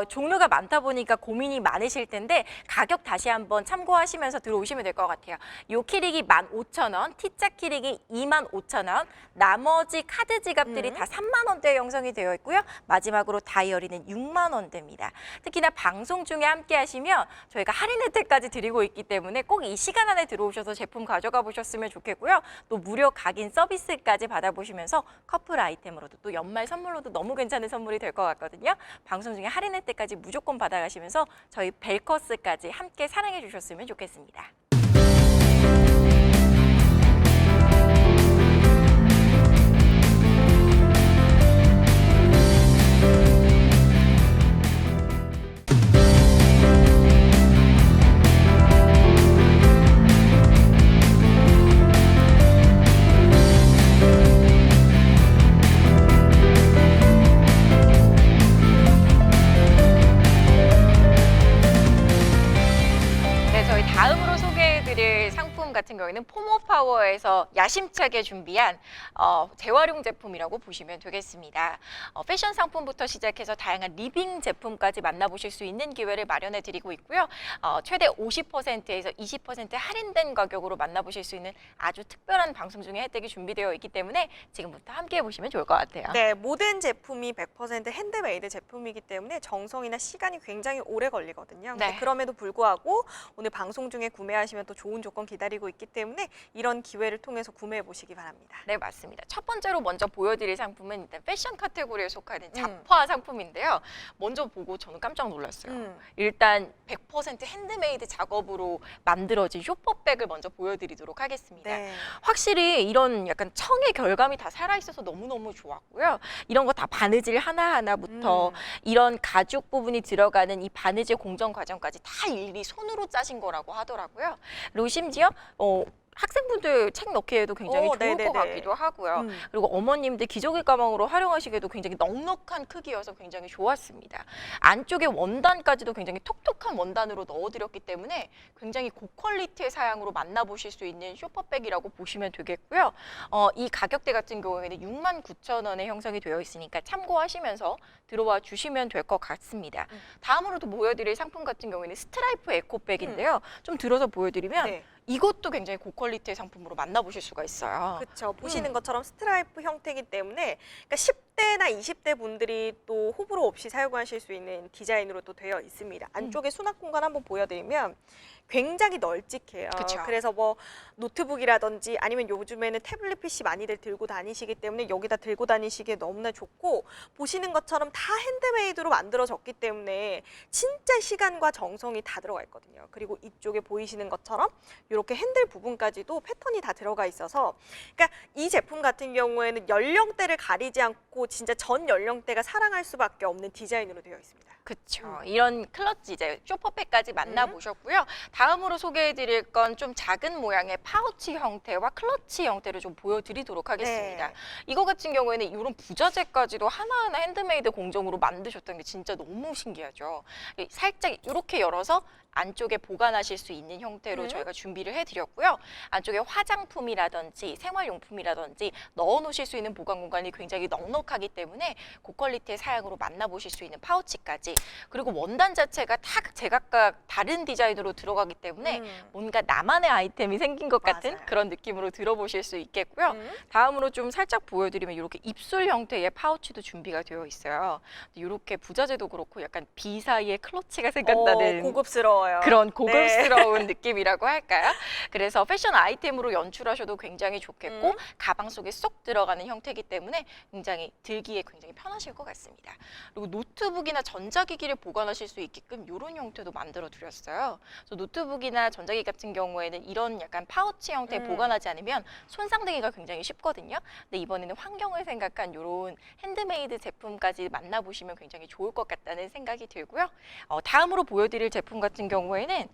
종류가 많다 보니까 고민이 많으실 텐데 가격 다시 한번 참고하시면서 들어오시면 될 것 같아요. 요 키링이 15,000원, T자 키링이 25,000원, 나머지 카드 지갑들이 다 3만 원대에 형성이 되어 있고요. 마지막으로 다이어리는 6만 원대입니다. 특히나 방송 중에 함께 하시면 저희가 할인 혜택까지 드리고 있기 때문에 꼭 이 시간 안에 들어오셔서 제품 가져가 보셨으면 좋겠고요. 또 무료 각인 서비스까지 받아보시면서 커플 아이템으로도 또 연말 선물로도 너무 괜찮은 선물이 될 것 같거든요. 방송 중에 할인 혜택까지 무조건 받아가시면서 저희 벨커스까지 함께 사랑해 주셨으면 좋겠습니다. 저희 다음으로 소개해드릴 상품 같은 경우에는 포모파워에서 야심차게 준비한 재활용 제품이라고 보시면 되겠습니다. 패션 상품부터 시작해서 다양한 리빙 제품까지 만나보실 수 있는 기회를 마련해드리고 있고요. 최대 50%에서 20% 할인된 가격으로 만나보실 수 있는 아주 특별한 방송 중에 혜택이 준비되어 있기 때문에 지금부터 함께 해보시면 좋을 것 같아요. 네, 모든 제품이 100% 핸드메이드 제품이기 때문에 정성이나 시간이 굉장히 오래 걸리거든요. 근데 네. 그럼에도 불구하고 오늘 방송 중에 구매하시면 또 좋은 조건 기다리고 있기 때문에 이런 기회를 통해서 구매해 보시기 바랍니다. 네, 맞습니다. 첫 번째로 먼저 보여드릴 상품은 일단 패션 카테고리에 속하는 잡화 상품인데요. 먼저 보고 저는 깜짝 놀랐어요. 일단 100% 핸드메이드 작업으로 만들어진 쇼퍼백을 먼저 보여드리도록 하겠습니다. 네. 확실히 이런 약간 청의 결감이 다 살아있어서 너무너무 좋았고요. 이런 거 다 바느질 하나하나부터 이런 가죽 부분이 들어가는 이 바느질 공정 과정까지 다 일일이 손으로 짜신 거라고 하더라고요. 그리고 심지어 학생분들 책 넣기에도 굉장히 좋을 네네네. 것 같기도 하고요. 그리고 어머님들 기저귀 가방으로 활용하시기에도 굉장히 넉넉한 크기여서 굉장히 좋았습니다. 안쪽에 원단까지도 굉장히 톡톡한 원단으로 넣어드렸기 때문에 굉장히 고퀄리티의 사양으로 만나보실 수 있는 쇼퍼백이라고 보시면 되겠고요. 이 가격대 같은 경우에는 69,000원에 형성이 되어 있으니까 참고하시면서 들어와 주시면 될 것 같습니다. 다음으로도 보여드릴 상품 같은 경우에는 스트라이프 에코백인데요. 좀 들어서 보여드리면 네. 이것도 굉장히 고퀄리티의 상품으로 만나보실 수가 있어요. 그렇죠. 보시는 것처럼 스트라이프 형태이기 때문에 그러니까 10대나 20대 분들이 또 호불호 없이 사용하실 수 있는 디자인으로 또 되어 있습니다. 안쪽에 수납 공간 한번 보여드리면 굉장히 널찍해요. 그쵸. 그래서 뭐 노트북이라든지 아니면 요즘에는 태블릿 PC 많이들 들고 다니시기 때문에 여기다 들고 다니시기에 너무나 좋고 보시는 것처럼 다 핸드메이드로 만들어졌기 때문에 진짜 시간과 정성이 다 들어가 있거든요. 그리고 이쪽에 보이시는 것처럼 이렇게 핸들 부분까지도 패턴이 다 들어가 있어서 그러니까 이 제품 같은 경우에는 연령대를 가리지 않고 진짜 전 연령대가 사랑할 수밖에 없는 디자인으로 되어 있습니다. 그렇죠. 이런 클러치 이제 쇼퍼백까지 만나보셨고요. 다음으로 소개해드릴 건 좀 작은 모양의 파우치 형태와 클러치 형태를 좀 보여드리도록 하겠습니다. 네. 이거 같은 경우에는 이런 부자재까지도 하나하나 핸드메이드 공정으로 만드셨다는 게 진짜 너무 신기하죠. 살짝 이렇게 열어서 안쪽에 보관하실 수 있는 형태로 저희가 준비를 해드렸고요. 안쪽에 화장품이라든지 생활용품이라든지 넣어놓으실 수 있는 보관 공간이 굉장히 넉넉하기 때문에 고퀄리티의 사양으로 만나보실 수 있는 파우치까지, 그리고 원단 자체가 다 제각각 다른 디자인으로 들어가기 때문에 뭔가 나만의 아이템이 생긴 것 같은 맞아요. 그런 느낌으로 들어보실 수 있겠고요. 다음으로 좀 살짝 보여드리면 이렇게 입술 형태의 파우치도 준비가 되어 있어요. 이렇게 부자재도 그렇고 약간 비 사이에 클러치가 생각나는 고급스러워요. 그런 고급스러운 느낌이라고 할까요? 그래서 패션 아이템으로 연출하셔도 굉장히 좋겠고 가방 속에 쏙 들어가는 형태이기 때문에 굉장히 들기에 굉장히 편하실 것 같습니다. 그리고 노트북이나 전자기기를 보관하실 수 있게끔 이런 형태도 만들어 드렸어요. 그래서 노트북이나 전자기기 같은 경우에는 이런 약간 파우치 형태에 보관하지 않으면 손상되기가 굉장히 쉽거든요. 근데 이번에는 환경을 생각한 이런 핸드메이드 제품까지 만나보시면 굉장히 좋을 것 같다는 생각이 들고요. 다음으로 보여드릴 제품 같은 경우에는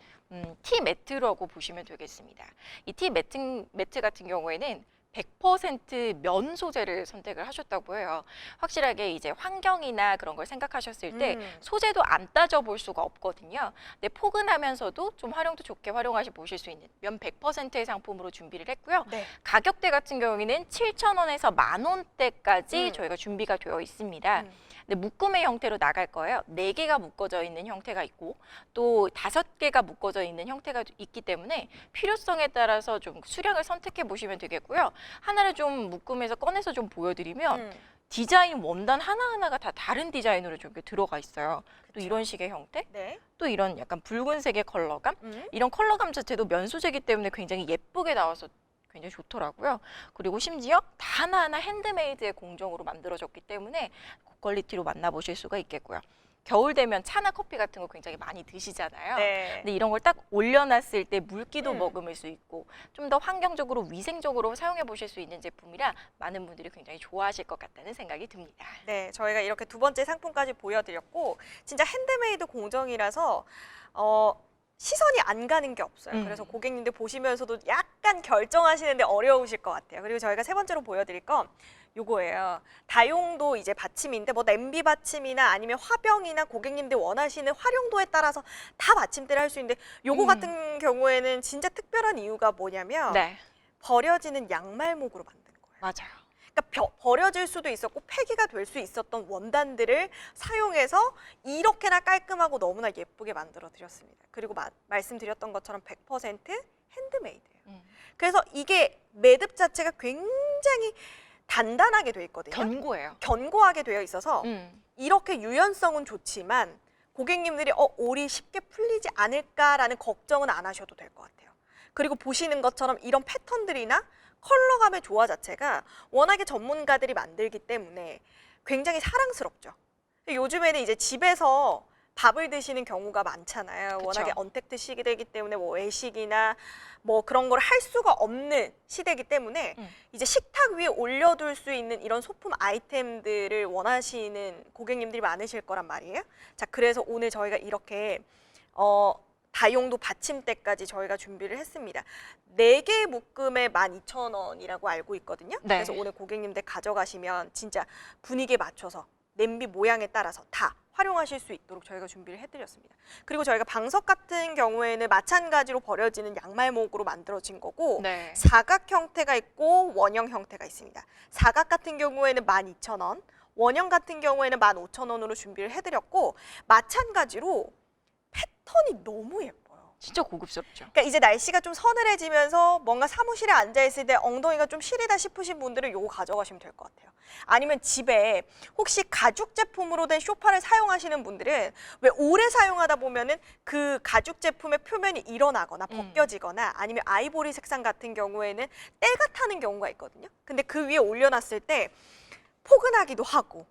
티 매트라고 보시면 되겠습니다. 이 티 매트 같은 경우에는 100% 면 소재를 선택을 하셨다고 해요. 확실하게 이제 환경이나 그런 걸 생각하셨을 때 소재도 안 따져볼 수가 없거든요. 근데 포근하면서도 좀 활용도 좋게 보실 수 있는 면 100%의 상품으로 준비를 했고요. 네. 가격대 같은 경우에는 7,000원에서 10,000원대까지 저희가 준비가 되어 있습니다. 근데 묶음의 형태로 나갈 거예요. 4개가 묶어져 있는 형태가 있고 또 5개가 묶어져 있는 형태가 있기 때문에 필요성에 따라서 좀 수량을 선택해 보시면 되겠고요. 하나를 좀 묶음에서 꺼내서 좀 보여드리면 디자인 원단 하나하나가 다 다른 디자인으로 좀 이렇게 들어가 있어요. 또 이런 식의 형태, 네. 또 이런 약간 붉은색의 컬러감, 이런 컬러감 자체도 면 소재이기 때문에 굉장히 예쁘게 나와서 굉장히 좋더라고요. 그리고 심지어 다 하나하나 핸드메이드의 공정으로 만들어졌기 때문에 고퀄리티로 만나보실 수가 있겠고요. 겨울 되면 차나 커피 같은 거 굉장히 많이 드시잖아요. 네. 근데 이런 걸 딱 올려놨을 때 물기도 머금을 수 있고 좀 더 환경적으로 위생적으로 사용해 보실 수 있는 제품이라 많은 분들이 굉장히 좋아하실 것 같다는 생각이 듭니다. 네, 저희가 이렇게 두 번째 상품까지 보여드렸고 진짜 핸드메이드 공정이라서 시선이 안 가는 게 없어요. 그래서 고객님들 보시면서도 약간 결정하시는데 어려우실 것 같아요. 그리고 저희가 세 번째로 보여드릴 건 요거예요. 다용도 이제 받침인데 뭐 냄비 받침이나 아니면 화병이나 고객님들 원하시는 활용도에 따라서 다 받침대를 할 수 있는데 요거 같은 경우에는 진짜 특별한 이유가 뭐냐면 네, 버려지는 양말목으로 만든 거예요. 맞아요. 그러니까 버려질 수도 있었고 폐기가 될 수 있었던 원단들을 사용해서 이렇게나 깔끔하고 너무나 예쁘게 만들어 드렸습니다. 그리고 말씀드렸던 것처럼 100% 핸드메이드예요. 그래서 이게 매듭 자체가 굉장히 단단하게 돼 있거든요. 견고해요. 견고하게 되어 있어서 이렇게 유연성은 좋지만 고객님들이 올이 쉽게 풀리지 않을까라는 걱정은 안 하셔도 될 것 같아요. 그리고 보시는 것처럼 이런 패턴들이나 컬러감의 조화 자체가 워낙에 전문가들이 만들기 때문에 굉장히 사랑스럽죠. 요즘에는 이제 집에서 밥을 드시는 경우가 많잖아요. 그쵸. 워낙에 언택트 시대이기 때문에 뭐 외식이나 뭐 그런 걸 할 수가 없는 시대이기 때문에 이제 식탁 위에 올려둘 수 있는 이런 소품 아이템들을 원하시는 고객님들이 많으실 거란 말이에요. 자, 그래서 오늘 저희가 이렇게 다용도 받침대까지 저희가 준비를 했습니다. 4개 묶음에 12,000원이라고 알고 있거든요. 네. 그래서 오늘 고객님들 가져가시면 진짜 분위기에 맞춰서 냄비 모양에 따라서 다 활용하실 수 있도록 저희가 준비를 해드렸습니다. 그리고 저희가 방석 같은 경우에는 마찬가지로 버려지는 양말목으로 만들어진 거고 네. 사각 형태가 있고 원형 형태가 있습니다. 사각 같은 경우에는 12,000원, 원형 같은 경우에는 15,000원으로 준비를 해드렸고 마찬가지로 패턴이 너무 예뻐요. 진짜 고급스럽죠. 그러니까 이제 날씨가 좀 서늘해지면서 뭔가 사무실에 앉아있을 때 엉덩이가 좀 시리다 싶으신 분들은 요거 가져가시면 될 것 같아요. 아니면 집에 혹시 가죽 제품으로 된 소파를 사용하시는 분들은 왜 오래 사용하다 보면은 그 가죽 제품의 표면이 일어나거나 벗겨지거나 아니면 아이보리 색상 같은 경우에는 때가 타는 경우가 있거든요. 근데 그 위에 올려놨을 때 포근하기도 하고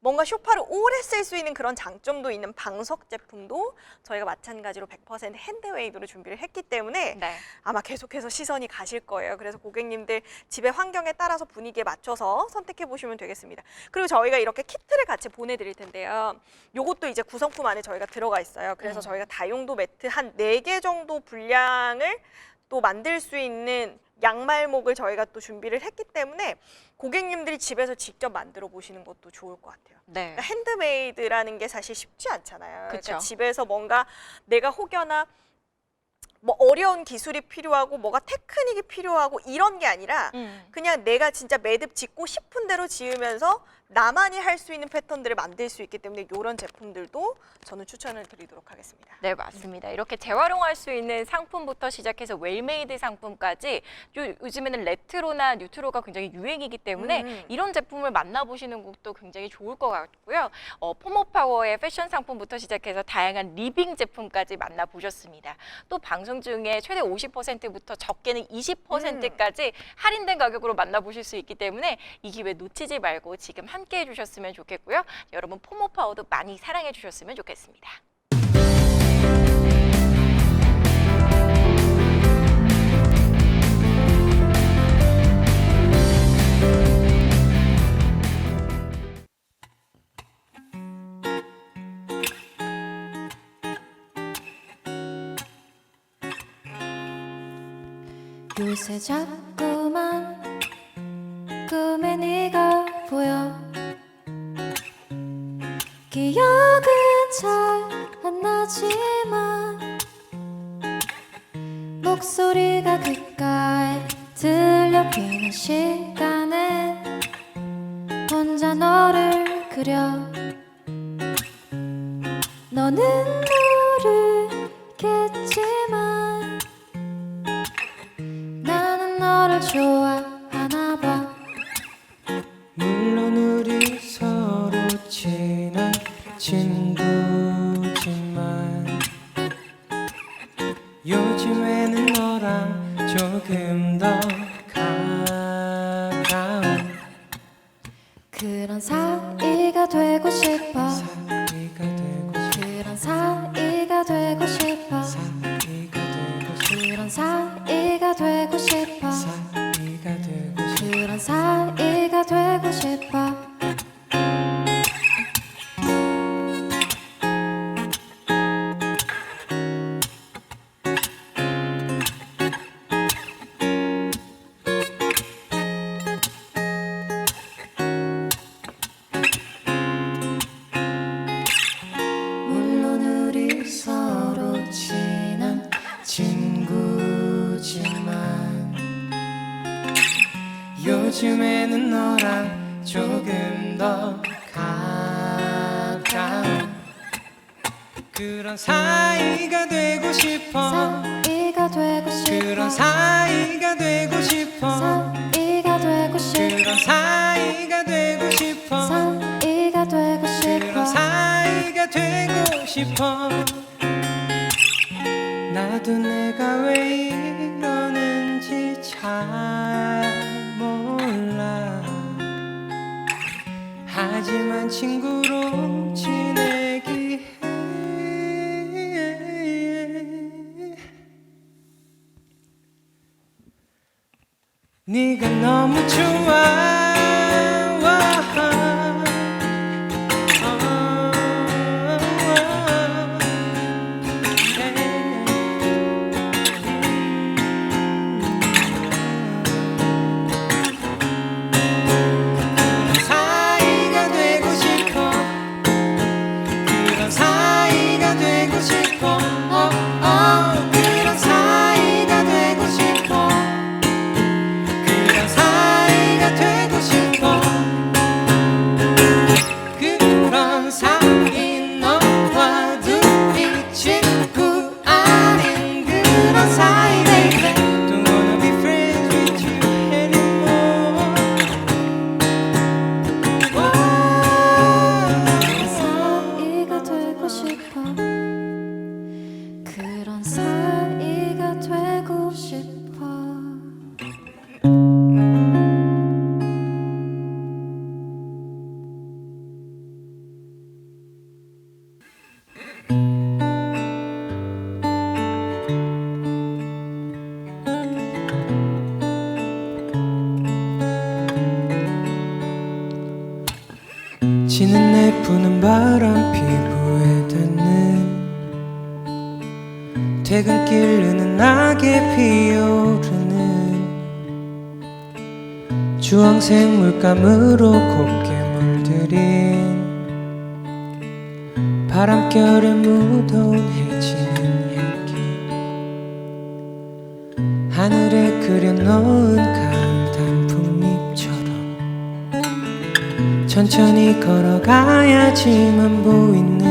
뭔가 쇼파를 오래 쓸 수 있는 그런 장점도 있는 방석 제품도 저희가 마찬가지로 100% 핸드메이드로 준비를 했기 때문에 네. 아마 계속해서 시선이 가실 거예요. 그래서 고객님들 집의 환경에 따라서 분위기에 맞춰서 선택해 보시면 되겠습니다. 그리고 저희가 이렇게 키트를 같이 보내드릴 텐데요. 요것도 이제 구성품 안에 저희가 들어가 있어요. 그래서 저희가 다용도 매트 한 4개 정도 분량을 또 만들 수 있는 양말목을 저희가 또 준비를 했기 때문에 고객님들이 집에서 직접 만들어 보시는 것도 좋을 것 같아요. 네. 그러니까 핸드메이드라는 게 사실 쉽지 않잖아요. 그쵸. 그러니까 집에서 뭔가 내가 혹여나 뭐 어려운 기술이 필요하고 뭐가 테크닉이 필요하고 이런 게 아니라 그냥 내가 진짜 매듭 짓고 싶은 대로 지으면서 나만이 할 수 있는 패턴들을 만들 수 있기 때문에 이런 제품들도 저는 추천을 드리도록 하겠습니다. 네, 맞습니다. 이렇게 재활용할 수 있는 상품부터 시작해서 웰메이드 상품까지 요즘에는 레트로나 뉴트로가 굉장히 유행이기 때문에 이런 제품을 만나보시는 것도 굉장히 좋을 것 같고요. 폼오파워의 패션 상품부터 시작해서 다양한 리빙 제품까지 만나보셨습니다. 또 방송 중에 최대 50%부터 적게는 20%까지 할인된 가격으로 만나보실 수 있기 때문에 이 기회 놓치지 말고 지금 함께 해주셨으면 좋겠고요. 여러분 폼오파워도 많이 사랑해 주셨으면 좋겠습니다. 요새 자꾸만 꿈에 네가 보여 기억은 잘 안 나지만 목소리가 귓가에 들려 비는 시간에 혼자 너를 그려 너는 모르겠지만 나는 너를 좋아하나 봐 물론 우리 서로 친한 친구지만 요즘에는 너랑 조금 더 가까운 그런 사이가 되고 싶어 사이가 되고 싶어 그런 사이가 되고 싶어 사이가 되고 싶어 그런 사이가 되고 싶어 사이가 되고 싶어 그런 사이가 되고 싶어 물론 우리 서로 친한 친구지만 요즘에는 너랑 조금 더 가까운 그런 사이가 되고 싶어 사이가 되고 싶어 그런 사이가 되고 싶어 사이가 되고 싶어 그런 사이가 되고 싶어 사이가 되고 싶어 그런 사이가 되고 싶어 나도 내가 왜 이러는지 잘 몰라 하지만 친구로 지내기 해 네가 너무 좋아 사이가 되고 싶어 그런 사이가 되고 싶어 그런 사이가 되고 싶어 그런 사이가 되고 싶어 그런 사이 너와 둘이 친구 아닌 그런 사이 baby Don't wanna be friends with you anymore 사이가 되고 싶어 그런 사이가 되고 싶어 뜨거운 바람 피부에 닿는 퇴근길 흐는 낙에 피어오르는 주황색 물감으로 곱게 물들인 바람결에 묻어온 해지는 향기 하늘에 그려넣은 가을 단풍잎처럼 천천히 걸어가야지만 보이는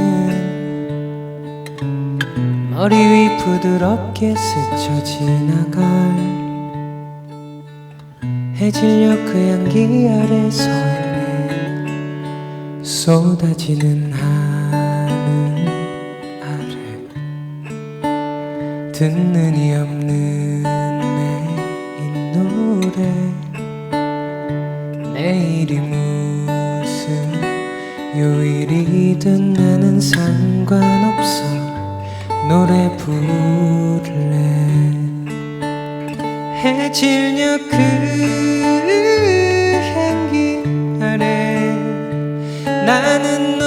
머리 위 부드럽게 스쳐 지나갈 해질녘 그 향기 아래 서 있는 쏟아지는 하늘 아래 듣는 이 없는 내 이 노래 내일이 무슨 요일이든 나는 상관없어 노래 부를래 해질녘 그 향기 아래 나는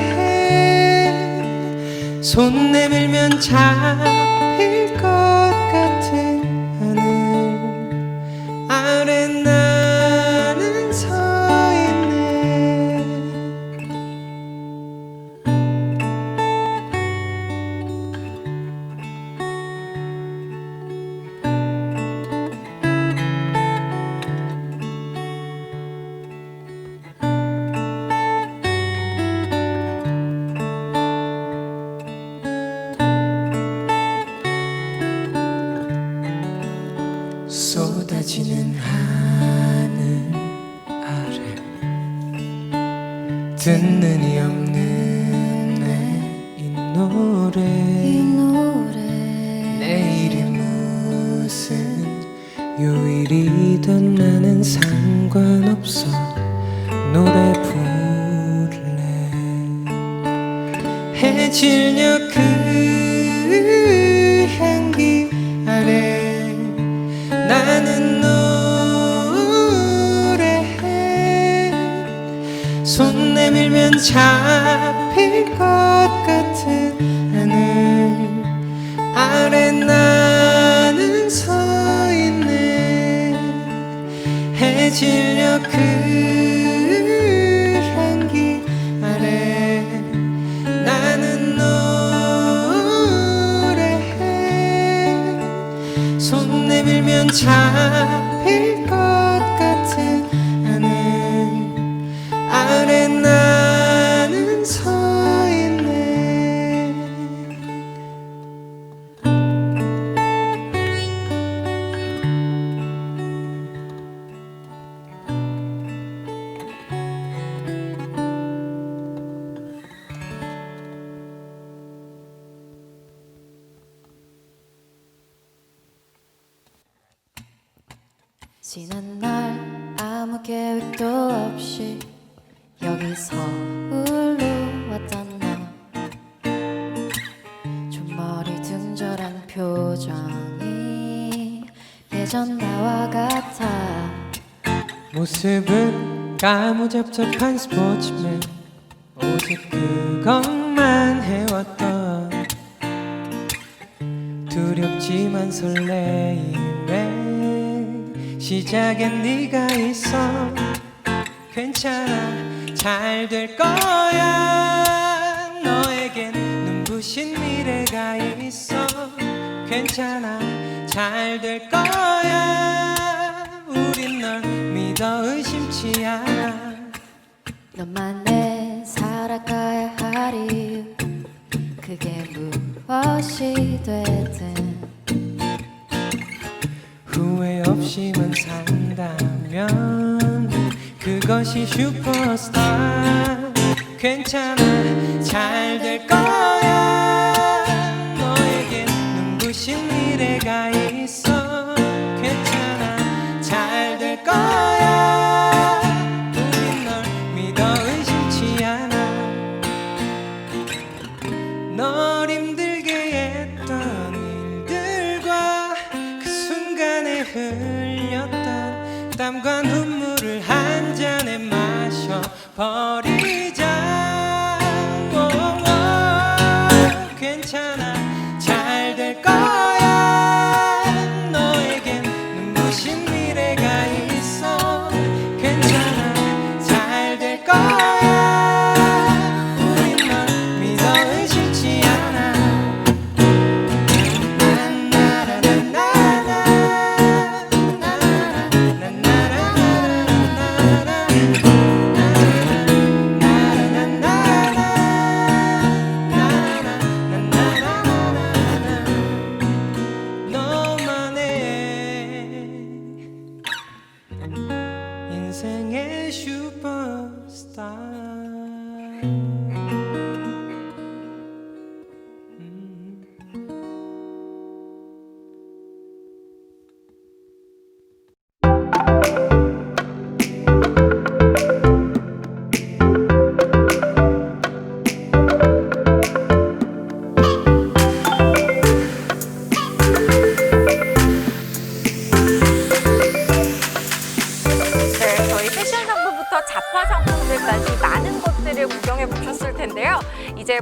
노래해 손 내밀면 잡힐 것 같은 하늘 아래 나는 서 있네 쏟아지는 하늘 아래 듣는 이 없는 내 이 노래 이 노래 내일이 무슨 요일이든 나는 상관없어 노래 부를래 해질녘 그 향기 아래 나는 노래해 손 내밀면 잡힐 것 같은 하늘 아래 나는 서 있네 해질녘 그 향기 아래 나는 노래해 손 내밀면 잡힐 것 같은 하늘 아래 나는 서 있네 지난 날 아무 계획도 없이 여기 서울로 왔던 너 좀 머리둥절한 표정이 예전 나와 같아 모습은 까무잡잡한 스포츠맨 오직 그것만 해왔던 두렵지만 설레임에 시작엔 네가 있어 괜찮아 잘 될 거야 너에겐 눈부신 미래가 있어 괜찮아 잘 될 거야 우린 널 믿어 의심치 않아 너만 내 살아가야 할 이유 그게 무엇이 되든 후회 없이만 산다면 그것이 슈퍼스타 괜찮아 잘 될 거야 너에겐 눈부신 미래가 있어 괜찮아 잘 될 거야 우린 널 믿어 의심치 않아 널 힘들게 했던 일들과 그 순간에 흘렸던 땀과 눈물을 한 잔에 마셔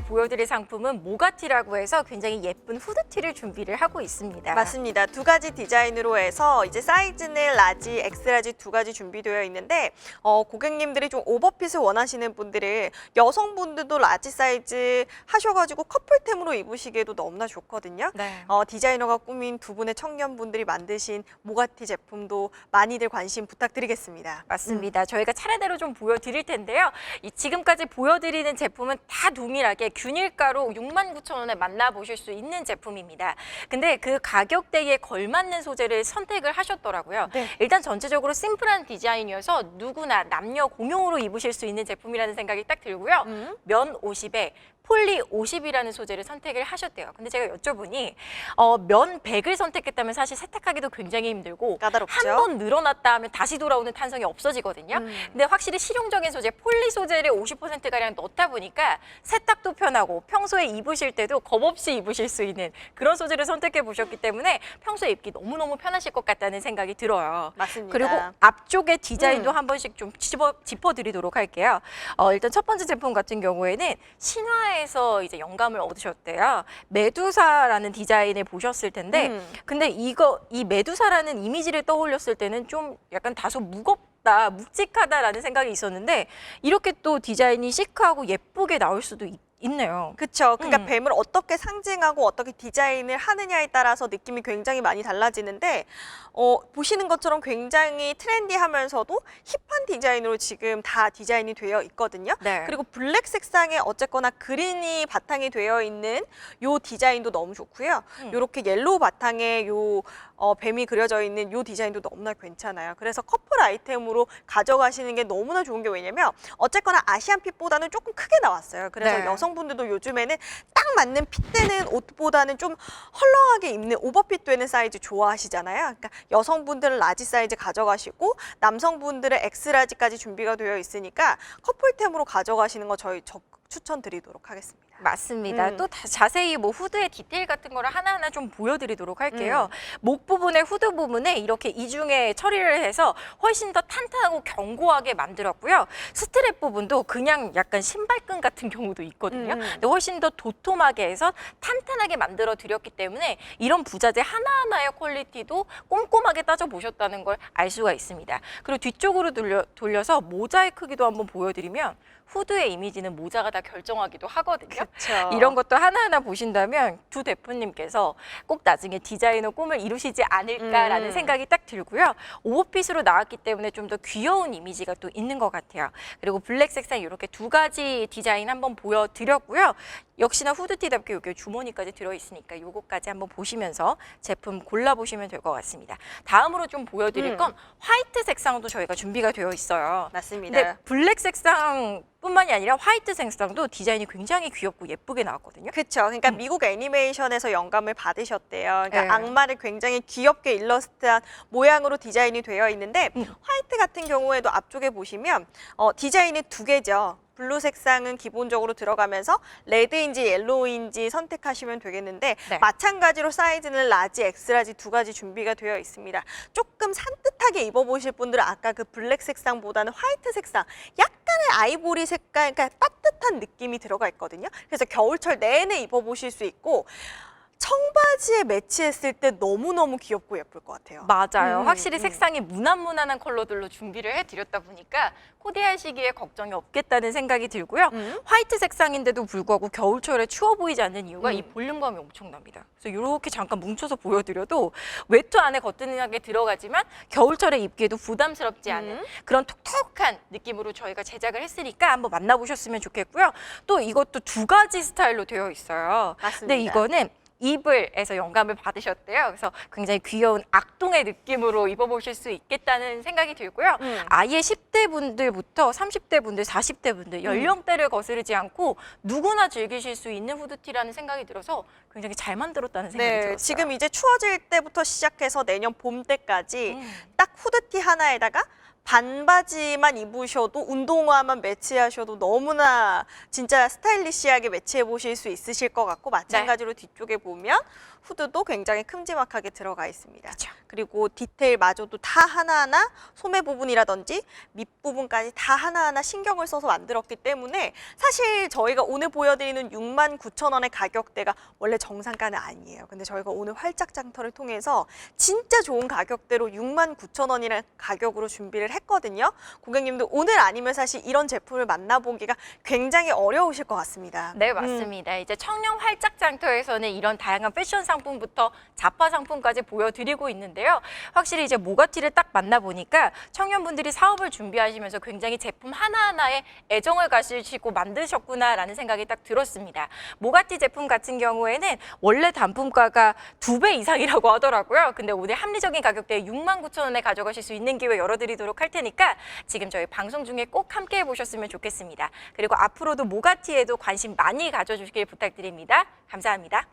보여드릴 상품은 모가티라고 해서 굉장히 예쁜 후드티를 준비를 하고 있습니다. 맞습니다. 두 가지 디자인으로 해서 이제 사이즈는 라지, 엑스라지 두 가지 준비되어 있는데 고객님들이 좀 오버핏을 원하시는 분들은 여성분들도 라지 사이즈 하셔가지고 커플템으로 입으시기에도 너무나 좋거든요. 네. 디자이너가 꾸민 두 분의 청년분들이 만드신 모가티 제품도 많이들 관심 부탁드리겠습니다. 맞습니다. 저희가 차례대로 좀 보여드릴 텐데요. 지금까지 보여드리는 제품은 다 동일하게 균일가로 69,000원에 만나보실 수 있는 제품입니다. 근데 그 가격대에 걸맞는 소재를 선택을 하셨더라고요. 네. 일단 전체적으로 심플한 디자인이어서 누구나 남녀 공용으로 입으실 수 있는 제품이라는 생각이 딱 들고요. 면 50에 폴리 50이라는 소재를 선택을 하셨대요. 근데 제가 여쭤보니 면 100을 선택했다면 사실 세탁하기도 굉장히 힘들고 까다롭죠. 한 번 늘어났다 하면 다시 돌아오는 탄성이 없어지거든요. 근데 확실히 실용적인 소재 폴리 소재를 50%가량 넣다 보니까 세탁도 편하고 평소에 입으실 때도 겁 없이 입으실 수 있는 그런 소재를 선택해 보셨기 때문에 평소에 입기 너무너무 편하실 것 같다는 생각이 들어요. 맞습니다. 그리고 앞쪽의 디자인도 한 번씩 좀 짚어드리도록 할게요. 일단 첫 번째 제품 같은 경우에는 신화에서 이제 영감을 얻으셨대요. 메두사라는 디자인을 보셨을 텐데, 근데 이 메두사라는 이미지를 떠올렸을 때는 좀 약간 다소 무겁다, 묵직하다라는 생각이 있었는데 이렇게 또 디자인이 시크하고 예쁘게 나올 수도 있네요. 그렇죠. 그러니까 뱀을 어떻게 상징하고 어떻게 디자인을 하느냐에 따라서 느낌이 굉장히 많이 달라지는데 보시는 것처럼 굉장히 트렌디하면서도 힙한 디자인으로 지금 다 디자인이 되어 있거든요. 네. 그리고 블랙 색상에 어쨌거나 그린이 바탕이 되어 있는 요 디자인도 너무 좋고요. 요렇게 옐로우 바탕에 요 뱀이 그려져 있는 요 디자인도 너무나 괜찮아요. 그래서 커플 아이템으로 가져가시는 게 너무나 좋은 게 왜냐면 어쨌거나 아시안핏보다는 조금 크게 나왔어요. 그래서 네. 여성분들도 요즘에는 딱 맞는 핏되는 옷보다는 좀 헐렁하게 입는 오버핏 되는 사이즈 좋아하시잖아요. 그러니까 여성분들은 라지 사이즈 가져가시고 남성분들은 엑스라지까지 준비가 되어 있으니까 커플템으로 가져가시는 거 저희 적극 추천드리도록 하겠습니다. 맞습니다. 또 자세히 뭐 후드의 디테일 같은 거를 하나하나 좀 보여드리도록 할게요. 목 부분에 후드 부분에 이렇게 이중에 처리를 해서 훨씬 더 탄탄하고 견고하게 만들었고요. 스트랩 부분도 그냥 약간 신발끈 같은 경우도 있거든요. 근데 훨씬 더 도톰하게 해서 탄탄하게 만들어 드렸기 때문에 이런 부자재 하나하나의 퀄리티도 꼼꼼하게 따져보셨다는 걸 알 수가 있습니다. 그리고 뒤쪽으로 돌려서 모자의 크기도 한번 보여드리면 후드의 이미지는 모자가 다 결정하기도 하거든요. 그쵸. 이런 것도 하나하나 보신다면 두 대표님께서 꼭 나중에 디자이너 꿈을 이루시지 않을까라는 생각이 딱 들고요. 오버핏으로 나왔기 때문에 좀 더 귀여운 이미지가 또 있는 것 같아요. 그리고 블랙 색상 이렇게 두 가지 디자인 한번 보여드렸고요. 역시나 후드티답게 여기 주머니까지 들어있으니까 요거까지 한번 보시면서 제품 골라보시면 될 것 같습니다. 다음으로 좀 보여드릴 건 화이트 색상도 저희가 준비가 되어 있어요. 맞습니다. 근데 블랙 색상 뿐만이 아니라 화이트 색상도 디자인이 굉장히 귀엽고 예쁘게 나왔거든요. 그렇죠. 그러니까 미국 애니메이션에서 영감을 받으셨대요. 그러니까 네. 악마를 굉장히 귀엽게 일러스트한 모양으로 디자인이 되어 있는데 화이트 같은 경우에도 앞쪽에 보시면 디자인이 두 개죠. 블루 색상은 기본적으로 들어가면서 레드인지 옐로우인지 선택하시면 되겠는데 네. 마찬가지로 사이즈는 라지, 엑스라지 두 가지 준비가 되어 있습니다. 조금 산뜻하게 입어보실 분들은 아까 그 블랙 색상보다는 화이트 색상, 약간의 아이보리 색깔, 그러니까 따뜻한 느낌이 들어가 있거든요. 그래서 겨울철 내내 입어보실 수 있고 청바지에 매치했을 때 너무너무 귀엽고 예쁠 것 같아요. 맞아요. 확실히 색상이 무난무난한 컬러들로 준비를 해드렸다 보니까 코디하시기에 걱정이 없겠다는 생각이 들고요. 화이트 색상인데도 불구하고 겨울철에 추워 보이지 않는 이유가 이 볼륨감이 엄청납니다. 그래서 이렇게 잠깐 뭉쳐서 보여드려도 외투 안에 거뜬하게 들어가지만 겨울철에 입기에도 부담스럽지 않은 그런 톡톡한 느낌으로 저희가 제작을 했으니까 한번 만나보셨으면 좋겠고요. 또 이것도 두 가지 스타일로 되어 있어요. 맞습니다. 근데 이거는 이불에서 영감을 받으셨대요. 그래서 굉장히 귀여운 악동의 느낌으로 입어보실 수 있겠다는 생각이 들고요. 아예 10대 분들부터 30대 분들, 40대 분들 연령대를 거스르지 않고 누구나 즐기실 수 있는 후드티라는 생각이 들어서 굉장히 잘 만들었다는 생각이 네, 들었어요. 지금 이제 추워질 때부터 시작해서 내년 봄 때까지 딱 후드티 하나에다가 반바지만 입으셔도 운동화만 매치하셔도 너무나 진짜 스타일리시하게 매치해 보실 수 있으실 것 같고 마찬가지로 뒤쪽에 보면 후드도 굉장히 큼지막하게 들어가 있습니다. 그쵸. 그리고 디테일마저도 다 하나하나 소매 부분이라든지 밑부분까지 다 하나하나 신경을 써서 만들었기 때문에 사실 저희가 오늘 보여드리는 69,000원의 가격대가 원래 정상가는 아니에요. 근데 저희가 오늘 활짝 장터를 통해서 진짜 좋은 가격대로 69,000원이라는 가격으로 준비를 했거든요. 고객님도 오늘 아니면 사실 이런 제품을 만나보기가 굉장히 어려우실 것 같습니다. 네, 맞습니다. 이제 청년 활짝 장터에서는 이런 다양한 패션 상품부터 잡화 상품까지 보여드리고 있는데요. 확실히 이제 모가티를 딱 만나보니까 청년분들이 사업을 준비하시면서 굉장히 제품 하나하나에 애정을 가지시고 만드셨구나라는 생각이 딱 들었습니다. 모가티 제품 같은 경우에는 원래 단품가가 2배 이상이라고 하더라고요. 근데 오늘 합리적인 가격대에 69,000원에 가져가실 수 있는 기회 열어드리도록 할 테니까 지금 저희 방송 중에 꼭 함께 해보셨으면 좋겠습니다. 그리고 앞으로도 모가티에도 관심 많이 가져주시길 부탁드립니다. 감사합니다.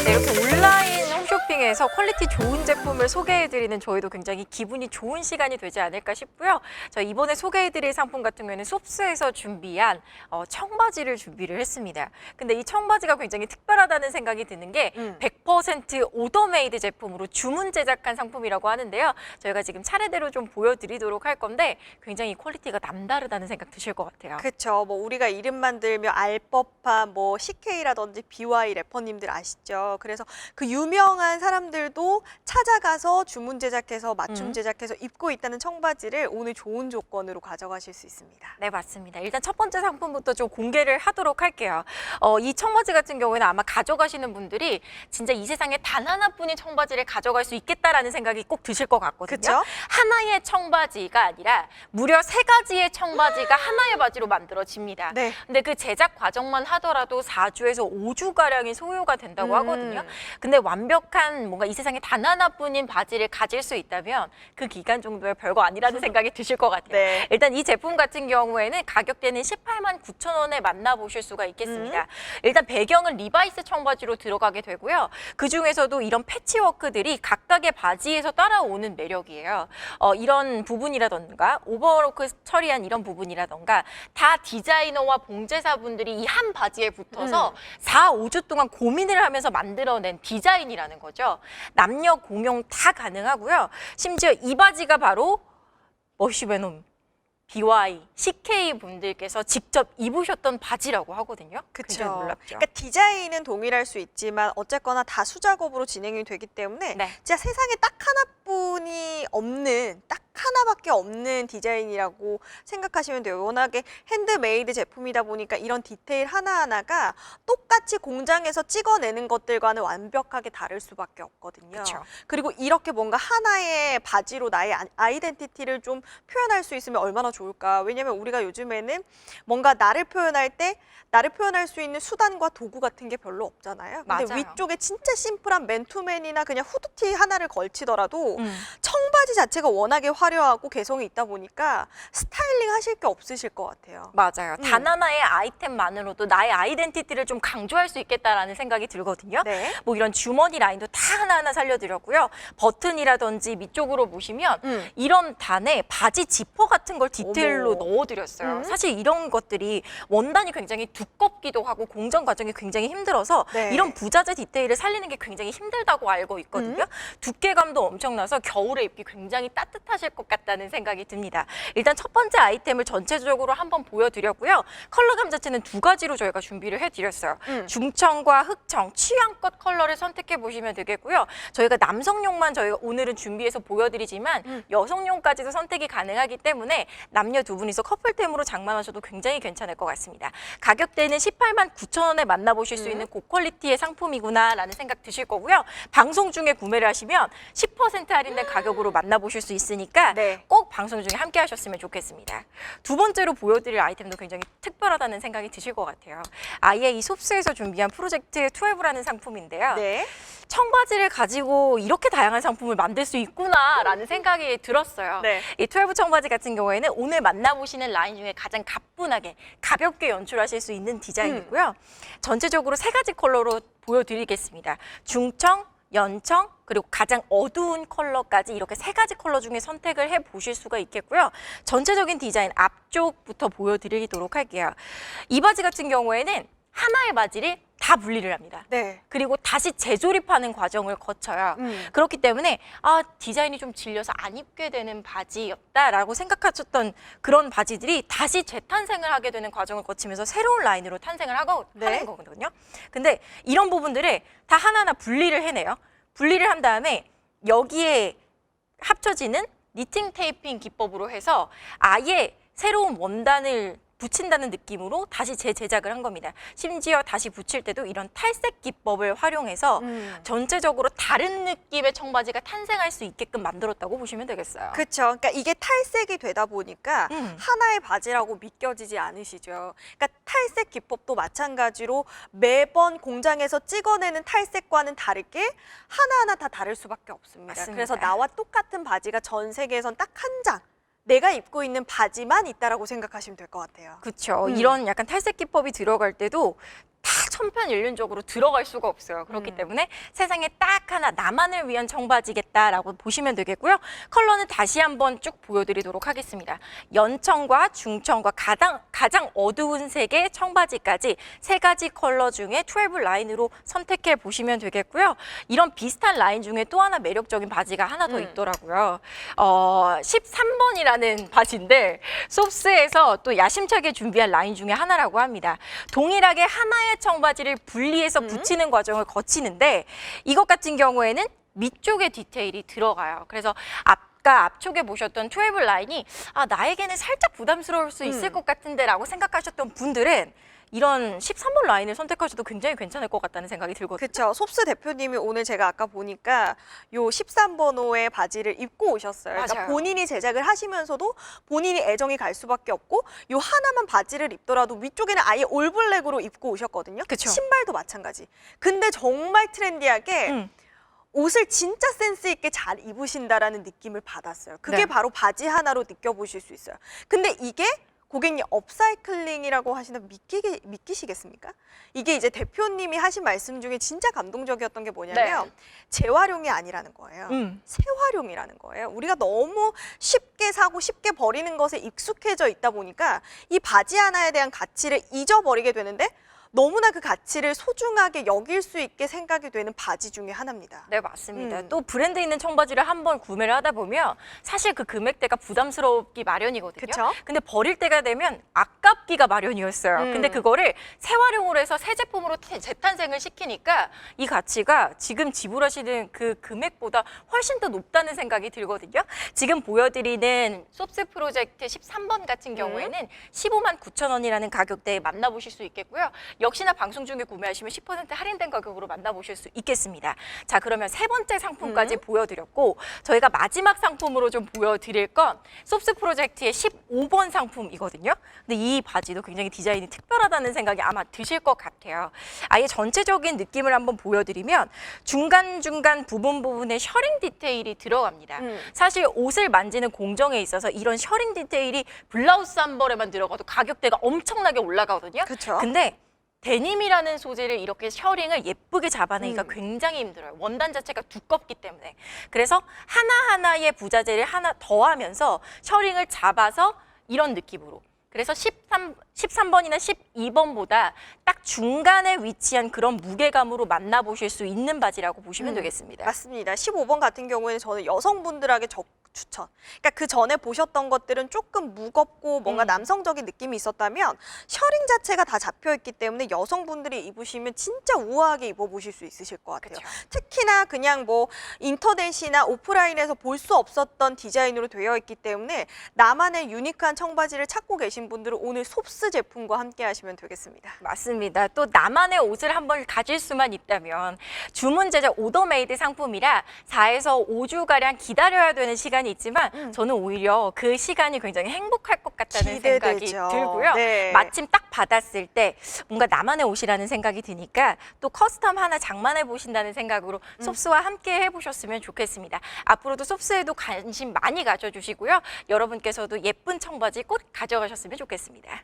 네, 이렇게 온라인 홈쇼핑에서 퀄리티 좋은 제품을 소개해드리는 저희도 굉장히 기분이 좋은 시간이 되지 않을까 싶고요. 저 이번에 소개해드릴 상품 같은 경우에는 솝스에서 준비한 청바지를 준비를 했습니다. 근데 이 청바지가 굉장히 특별하다는 생각이 드는 게 100% 오더메이드 제품으로 주문 제작한 상품이라고 하는데요. 저희가 지금 차례대로 좀 보여드리도록 할 건데 굉장히 퀄리티가 남다르다는 생각 드실 것 같아요. 그렇죠. 뭐 우리가 이름만 들면 알 법한 뭐 CK라든지 BY 래퍼님들 아시죠? 그래서 그 유명한 사람들도 찾아가서 주문 제작해서 맞춤 제작해서 입고 있다는 청바지를 오늘 좋은 조건으로 가져가실 수 있습니다. 네, 맞습니다. 일단 첫 번째 상품부터 좀 공개를 하도록 할게요. 이 청바지 같은 경우에는 아마 가져가시는 분들이 진짜 이 세상에 단 하나뿐인 청바지를 가져갈 수 있겠다라는 생각이 꼭 드실 것 같거든요. 그쵸? 하나의 청바지가 아니라 무려 3가지의 청바지가 하나의 바지로 만들어집니다. 네. 근데 그 제작 과정만 하더라도 4주에서 5주가량이 소요가 된다고 하거든요. 근데 완벽한 뭔가 이 세상에 단 하나뿐인 바지를 가질 수 있다면 그 기간 정도야 별거 아니라는 생각이 드실 것 같아요. 네. 일단 이 제품 같은 경우에는 가격대는 189,000원에 만나보실 수가 있겠습니다. 일단 배경은 리바이스 청바지로 들어가게 되고요. 그중에서도 이런 패치워크들이 각각의 바지에서 따라오는 매력이에요. 이런 부분이라던가 오버로크 처리한 이런 부분이라던가 다 디자이너와 봉제사분들이 이 한 바지에 붙어서 4, 5주 동안 고민을 하면서 만들어낸 디자인이라는 거죠. 남녀 공용 다 가능하고요. 심지어 이 바지가 바로 머시베놈 BY, CK 분들께서 직접 입으셨던 바지라고 하거든요. 굉장히 그렇죠. 놀랍죠. 그러니까 디자인은 동일할 수 있지만 어쨌거나 다 수작업으로 진행이 되기 때문에 네. 진짜 세상에 딱 하나뿐이 없는 딱 하나밖에 없는 디자인이라고 생각하시면 돼요. 워낙에 핸드메이드 제품이다 보니까 이런 디테일 하나하나가 똑같이 공장에서 찍어내는 것들과는 완벽하게 다를 수밖에 없거든요. 그쵸. 그리고 이렇게 뭔가 하나의 바지로 나의 아이덴티티를 좀 표현할 수 있으면 얼마나 좋을까. 왜냐면 우리가 요즘에는 뭔가 나를 표현할 때 나를 표현할 수 있는 수단과 도구 같은 게 별로 없잖아요. 근데 맞아요. 위쪽에 진짜 심플한 맨투맨이나 그냥 후드티 하나를 걸치더라도 청바지 자체가 워낙에 화려하고 개성이 있다 보니까 스타일링 하실 게 없으실 것 같아요. 맞아요. 단 하나의 아이템만으로도 나의 아이덴티티를 좀 강조할 수 있겠다라는 생각이 들거든요. 네. 뭐 이런 주머니 라인도 다 하나하나 살려드렸고요. 버튼이라든지 밑쪽으로 보시면 이런 단에 바지 지퍼 같은 걸 디테일로 어머. 넣어드렸어요. 사실 이런 것들이 원단이 굉장히 두껍기도 하고 공정 과정이 굉장히 힘들어서 네. 이런 부자재 디테일을 살리는 게 굉장히 힘들다고 알고 있거든요. 두께감도 엄청나서 겨울에 입기 굉장히 따뜻하실 것 같다는 생각이 듭니다. 일단 첫 번째 아이템을 전체적으로 한번 보여드렸고요. 컬러감 자체는 2가지로 저희가 준비를 해드렸어요. 중청과 흑청, 취향껏 컬러를 선택해 보시면 되겠고요. 저희가 남성용만 저희가 오늘은 준비해서 보여드리지만 여성용까지도 선택이 가능하기 때문에 남녀 두 분이서 커플템으로 장만하셔도 굉장히 괜찮을 것 같습니다. 가격대는 189,000원에 만나보실 수 있는 고퀄리티의 상품이구나라는 생각 드실 거고요. 방송 중에 구매를 하시면 10% 할인된 가격으로 만나보실 수 있으니까 있으니까 네. 꼭 방송 중에 함께 하셨으면 좋겠습니다. 두 번째로 보여드릴 아이템도 굉장히 특별하다는 생각이 드실 것 같아요. 아예 이 솝스에서 준비한 프로젝트 12라는 상품인데요. 네. 청바지를 가지고 이렇게 다양한 상품을 만들 수 있구나라는 생각이 들었어요. 네. 이 12 청바지 같은 경우에는 오늘 만나보시는 라인 중에 가장 가뿐하게 가볍게 연출하실 수 있는 디자인이고요. 전체적으로 3가지 컬러로 보여드리겠습니다. 중청, 연청, 그리고 가장 어두운 컬러까지 이렇게 3가지 컬러 중에 선택을 해보실 수가 있겠고요. 전체적인 디자인 앞쪽부터 보여드리도록 할게요. 이 바지 같은 경우에는 하나의 바지를 다 분리를 합니다. 네. 그리고 다시 재조립하는 과정을 거쳐요. 그렇기 때문에 디자인이 좀 질려서 안 입게 되는 바지였다라고 생각하셨던 그런 바지들이 다시 재탄생을 하게 되는 과정을 거치면서 새로운 라인으로 탄생을 네. 하는 거거든요. 근데 이런 부분들을 다 하나하나 분리를 해내요. 분리를 한 다음에 여기에 합쳐지는 니팅 테이핑 기법으로 해서 아예 새로운 원단을 붙인다는 느낌으로 다시 재제작을 한 겁니다. 심지어 다시 붙일 때도 이런 탈색 기법을 활용해서 전체적으로 다른 느낌의 청바지가 탄생할 수 있게끔 만들었다고 보시면 되겠어요. 그렇죠. 그러니까 이게 탈색이 되다 보니까 하나의 바지라고 믿겨지지 않으시죠. 그러니까 탈색 기법도 마찬가지로 매번 공장에서 찍어내는 탈색과는 다르게 하나하나 다 다를 수밖에 없습니다. 맞습니다. 그래서 나와 똑같은 바지가 전 세계에선 딱 한 장. 내가 입고 있는 바지만 있다라고 생각하시면 될 것 같아요. 그렇죠. 이런 약간 탈색 기법이 들어갈 때도 다 천편일률적으로 들어갈 수가 없어요. 그렇기 때문에 세상에 딱 하나 나만을 위한 청바지겠다라고 보시면 되겠고요. 컬러는 다시 한번 쭉 보여드리도록 하겠습니다. 연청과 중청과 가장 어두운 색의 청바지까지 3가지 컬러 중에 12 라인으로 선택해 보시면 되겠고요. 이런 비슷한 라인 중에 또 하나 매력적인 바지가 하나 더 있더라고요. 13번이라는 바지인데 솝스에서 또 야심차게 준비한 라인 중에 하나라고 합니다. 동일하게 하나의 청바지를 분리해서 붙이는 과정을 거치는데 이것 같은 경우에는 밑쪽에 디테일이 들어가요. 그래서 아까 앞쪽에 보셨던 12 라인이 나에게는 살짝 부담스러울 수 있을 것 같은데 라고 생각하셨던 분들은 이런 13번 라인을 선택하셔도 굉장히 괜찮을 것 같다는 생각이 들거든요. 그렇죠. 솝스 대표님이 오늘 제가 아까 보니까 요 13번호의 바지를 입고 오셨어요. 그러니까 맞아요. 본인이 제작을 하시면서도 본인이 애정이 갈 수밖에 없고 요 하나만 바지를 입더라도 위쪽에는 아예 올블랙으로 입고 오셨거든요. 그쵸. 신발도 마찬가지. 근데 정말 트렌디하게 옷을 진짜 센스 있게 잘 입으신다라는 느낌을 받았어요. 그게 네. 바로 바지 하나로 느껴보실 수 있어요. 근데 이게 고객님 업사이클링이라고 하시면 믿기시겠습니까? 이게 이제 대표님이 하신 말씀 중에 진짜 감동적이었던 게 뭐냐면 재활용이 아니라는 거예요. 재활용이라는 거예요. 우리가 너무 쉽게 사고 쉽게 버리는 것에 익숙해져 있다 보니까 이 바지 하나에 대한 가치를 잊어버리게 되는데 너무나 그 가치를 소중하게 여길 수 있게 생각이 되는 바지 중에 하나입니다. 네, 맞습니다. 또 브랜드 있는 청바지를 한번 구매를 하다 보면 사실 그 금액대가 부담스럽기 마련이거든요. 그쵸? 근데 버릴 때가 되면 아깝기가 마련이었어요. 근데 그거를 재활용을 해서 새 제품으로 재탄생을 시키니까 이 가치가 지금 지불하시는 그 금액보다 훨씬 더 높다는 생각이 들거든요. 지금 보여드리는 솝스 프로젝트 13번 같은 경우에는 15만 9천 원이라는 가격대에 만나보실 수 있겠고요. 역시나 방송 중에 구매하시면 10% 할인된 가격으로 만나보실 수 있겠습니다. 자, 그러면 3번째 상품까지 보여드렸고 저희가 마지막 상품으로 좀 보여드릴 건 솝스 프로젝트의 15번 상품이거든요. 근데 이 바지도 굉장히 디자인이 특별하다는 생각이 아마 드실 것 같아요. 아예 전체적인 느낌을 한번 보여드리면 중간중간 부분에 셔링 디테일이 들어갑니다. 사실 옷을 만지는 공정에 있어서 이런 셔링 디테일이 블라우스 한 벌에만 들어가도 가격대가 엄청나게 올라가거든요. 그쵸? 근데 데님이라는 소재를 이렇게 셔링을 예쁘게 잡아내기가 굉장히 힘들어요. 원단 자체가 두껍기 때문에. 그래서 하나하나의 부자재를 하나 더하면서 셔링을 잡아서 이런 느낌으로. 그래서 13번이나 12번보다 딱 중간에 위치한 그런 무게감으로 만나보실 수 있는 바지라고 보시면 되겠습니다. 맞습니다. 15번 같은 경우에는 저는 여성분들에게 추천. 그러니까 그 전에 보셨던 것들은 조금 무겁고 뭔가 남성적인 느낌이 있었다면 셔링 자체가 다 잡혀있기 때문에 여성분들이 입으시면 진짜 우아하게 입어보실 수 있으실 것 같아요. 그쵸. 특히나 그냥 뭐 인터넷이나 오프라인에서 볼 수 없었던 디자인으로 되어 있기 때문에 나만의 유니크한 청바지를 찾고 계신 분들은 오늘 솝스 제품과 함께 하시면 되겠습니다. 맞습니다. 또 나만의 옷을 한번 가질 수만 있다면 주문 제작 오더메이드 상품이라 4에서 5주가량 기다려야 되는 시간이 시간이 있지만 저는 오히려 그 시간이 굉장히 행복할 것 같다는 생각이 기대되죠. 들고요. 네. 마침 딱 받았을 때 뭔가 나만의 옷이라는 생각이 드니까 또 커스텀 하나 장만해 보신다는 생각으로 솝스와 함께 해보셨으면 좋겠습니다. 앞으로도 솝스에도 관심 많이 가져주시고요. 여러분께서도 예쁜 청바지 꼭 가져가셨으면 좋겠습니다.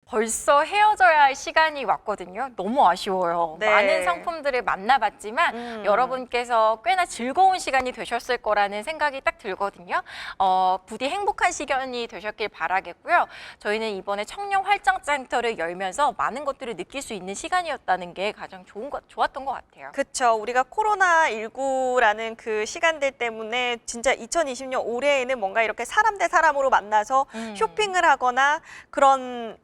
벌써 헤어져야 할 시간이 왔거든요. 너무 아쉬워요. 네. 많은 상품들을 만나봤지만 여러분께서 꽤나 즐거운 시간이 되셨을 거라는 생각이 딱 들거든요. 부디 행복한 시간이 되셨길 바라겠고요. 저희는 이번에 청년 활짝장터를 열면서 많은 것들을 느낄 수 있는 시간이었다는 게 가장 좋았던 것 같아요. 그렇죠. 우리가 코로나19라는 그 시간들 때문에 진짜 2020년 올해에는 뭔가 이렇게 사람 대 사람으로 만나서 쇼핑을 하거나 그런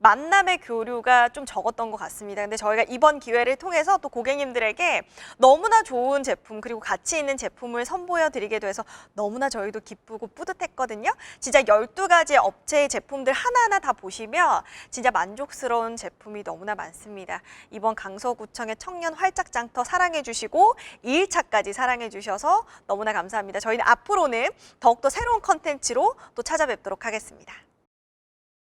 만남의 교류가 좀 적었던 것 같습니다. 근데 저희가 이번 기회를 통해서 또 고객님들에게 너무나 좋은 제품 그리고 가치 있는 제품을 선보여 드리게 돼서 너무나 저희도 기쁘고 뿌듯했거든요. 진짜 12가지의 업체의 제품들 하나하나 다 보시면 진짜 만족스러운 제품이 너무나 많습니다. 이번 강서구청의 청년 활짝장터 사랑해 주시고 2일차까지 사랑해 주셔서 너무나 감사합니다. 저희는 앞으로는 더욱더 새로운 컨텐츠로 또 찾아뵙도록 하겠습니다.